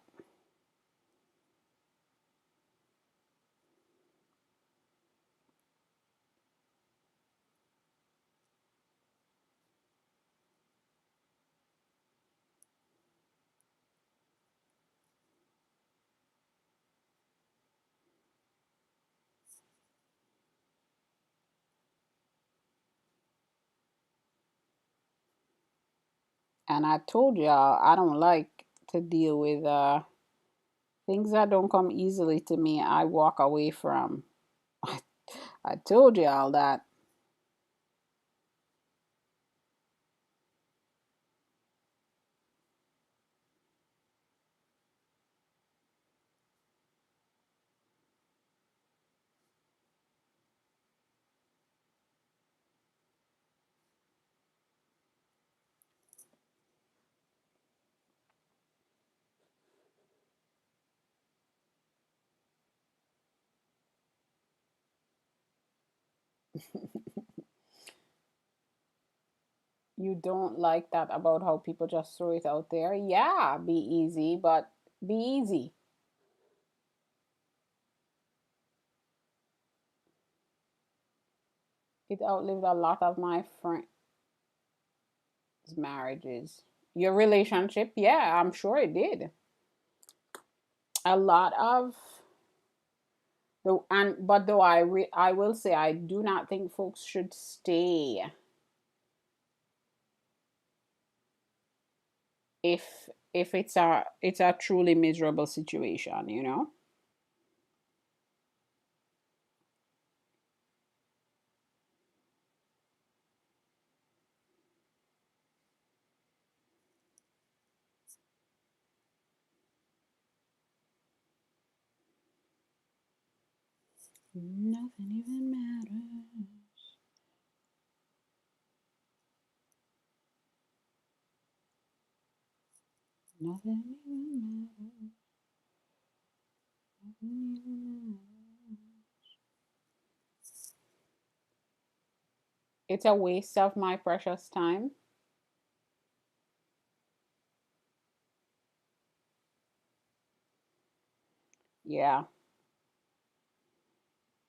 And I told y'all I don't like to deal with things that don't come easily to me. I walk away from. I told y'all that. You don't like that about how people just throw it out there. Yeah, be easy, but be easy. It outlived a lot of my friends' marriages. Your relationship, yeah, I'm sure it did. A lot of the and but though I will say I do not think folks should stay if it's a truly miserable situation. Nothing even matters. Nothing even matters. Nothing even matters. It's a waste of my precious time. Yeah.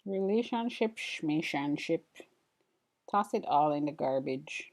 Relationship, schmationship. Toss it all in the garbage.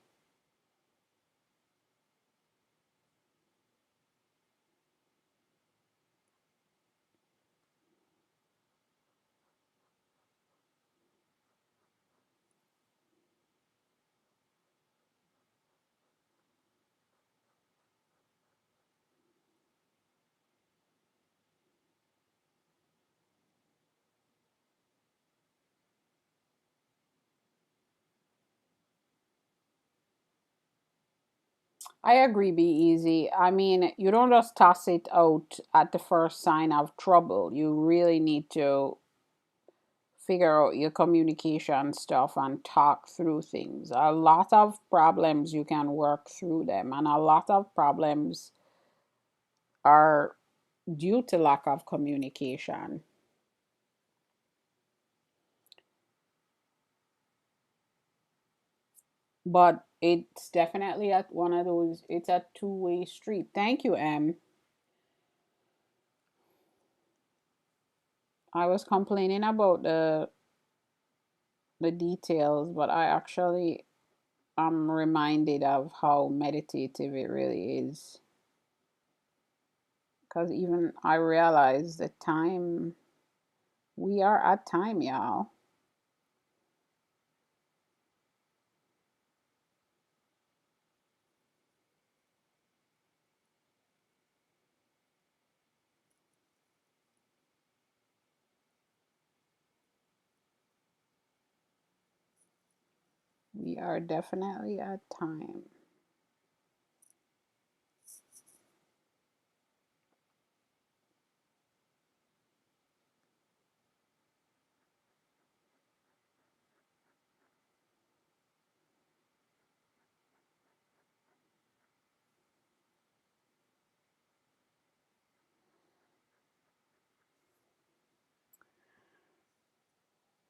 I agree, be easy. I mean, you don't just toss it out at the first sign of trouble. You really need to figure out your communication stuff and talk through things. A lot of problems you can work through them, and a lot of problems are due to lack of communication. But it's definitely at one of those, it's a two-way street. Thank you, Em. I was complaining about the details, but I actually am reminded of how meditative it really is. Because even I realize the time, we are at time, y'all. We are definitely at time.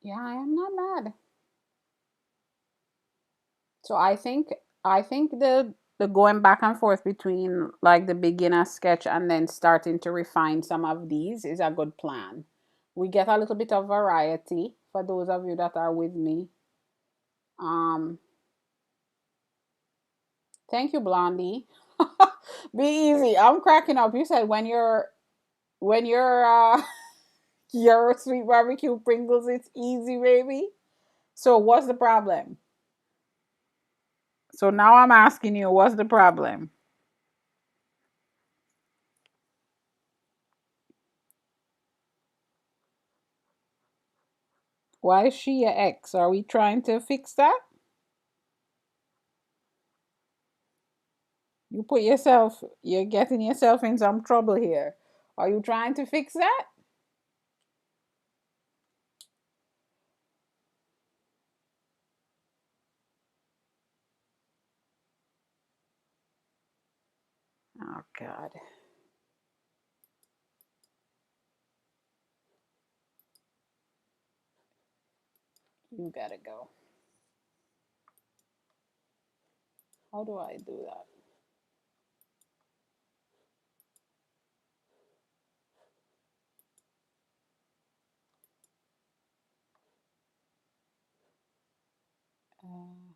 Yeah, I am not mad. So I think the going back and forth between like the beginner sketch and then starting to refine some of these is a good plan. We get a little bit of variety for those of you that are with me. Um, thank you, Blondie. Be easy. I'm cracking up. You said when you're your sweet barbecue Pringles, it's easy, baby. So what's the problem? So now I'm asking you, what's the problem? Why is she your ex? Are we trying to fix that? You're getting yourself in some trouble here. Are you trying to fix that? Oh, God. You gotta go. How do I do that? Uh,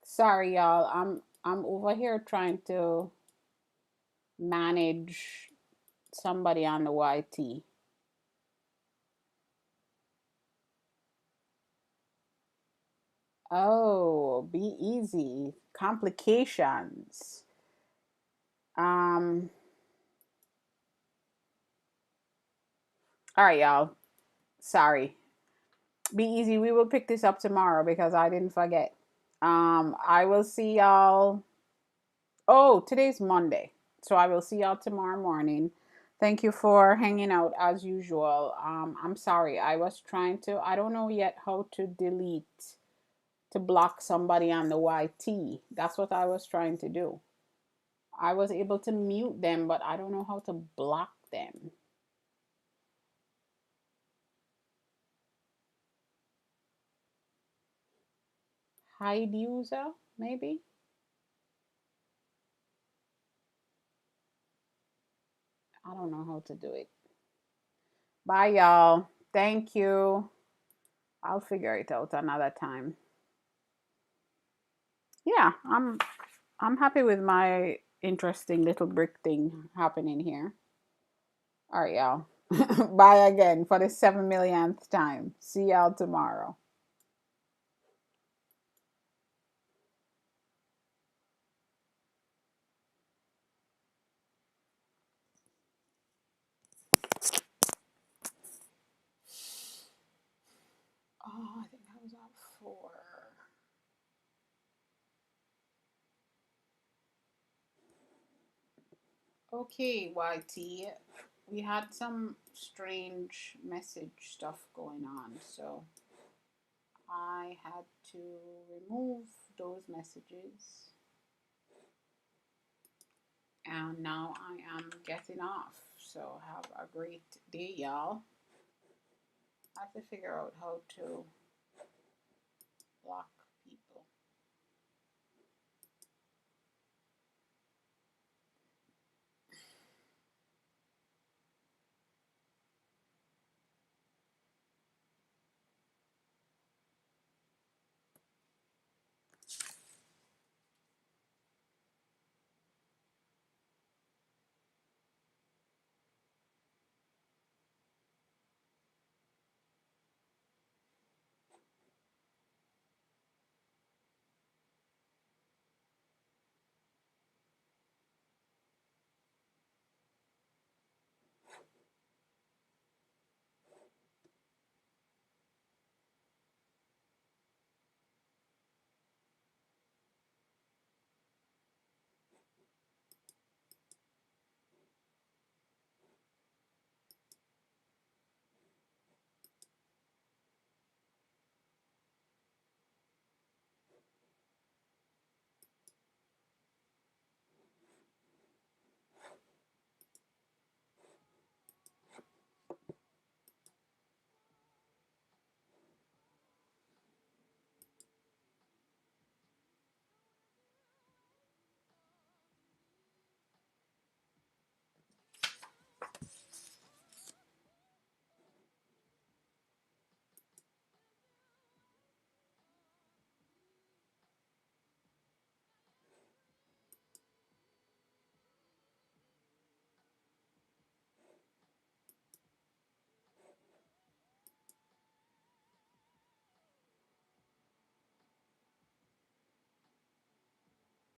sorry, y'all. I'm over here trying to manage somebody on the YT. Oh, be easy. Complications. Um, All right, y'all. Sorry. Be easy. We will pick this up tomorrow because I didn't forget. I will see y'all. Oh, today's Monday. So I will see y'all tomorrow morning. Thank you for hanging out as usual. I'm sorry. I was trying to, I don't know yet how to delete, to block somebody on the YT. That's what I was trying to do. I was able to mute them, but I don't know how to block them. Hide user, maybe? I don't know how to do it. Bye, y'all. Thank you. I'll figure it out another time. Yeah, I'm happy with my interesting little brick thing happening here. All right, y'all. Bye again for the 7 millionth time. See y'all tomorrow. Oh, I think I was on 4. Okay, YT. We had some strange message stuff going on, so I had to remove those messages. And now I am getting off. So have a great day, y'all. I have to figure out how to block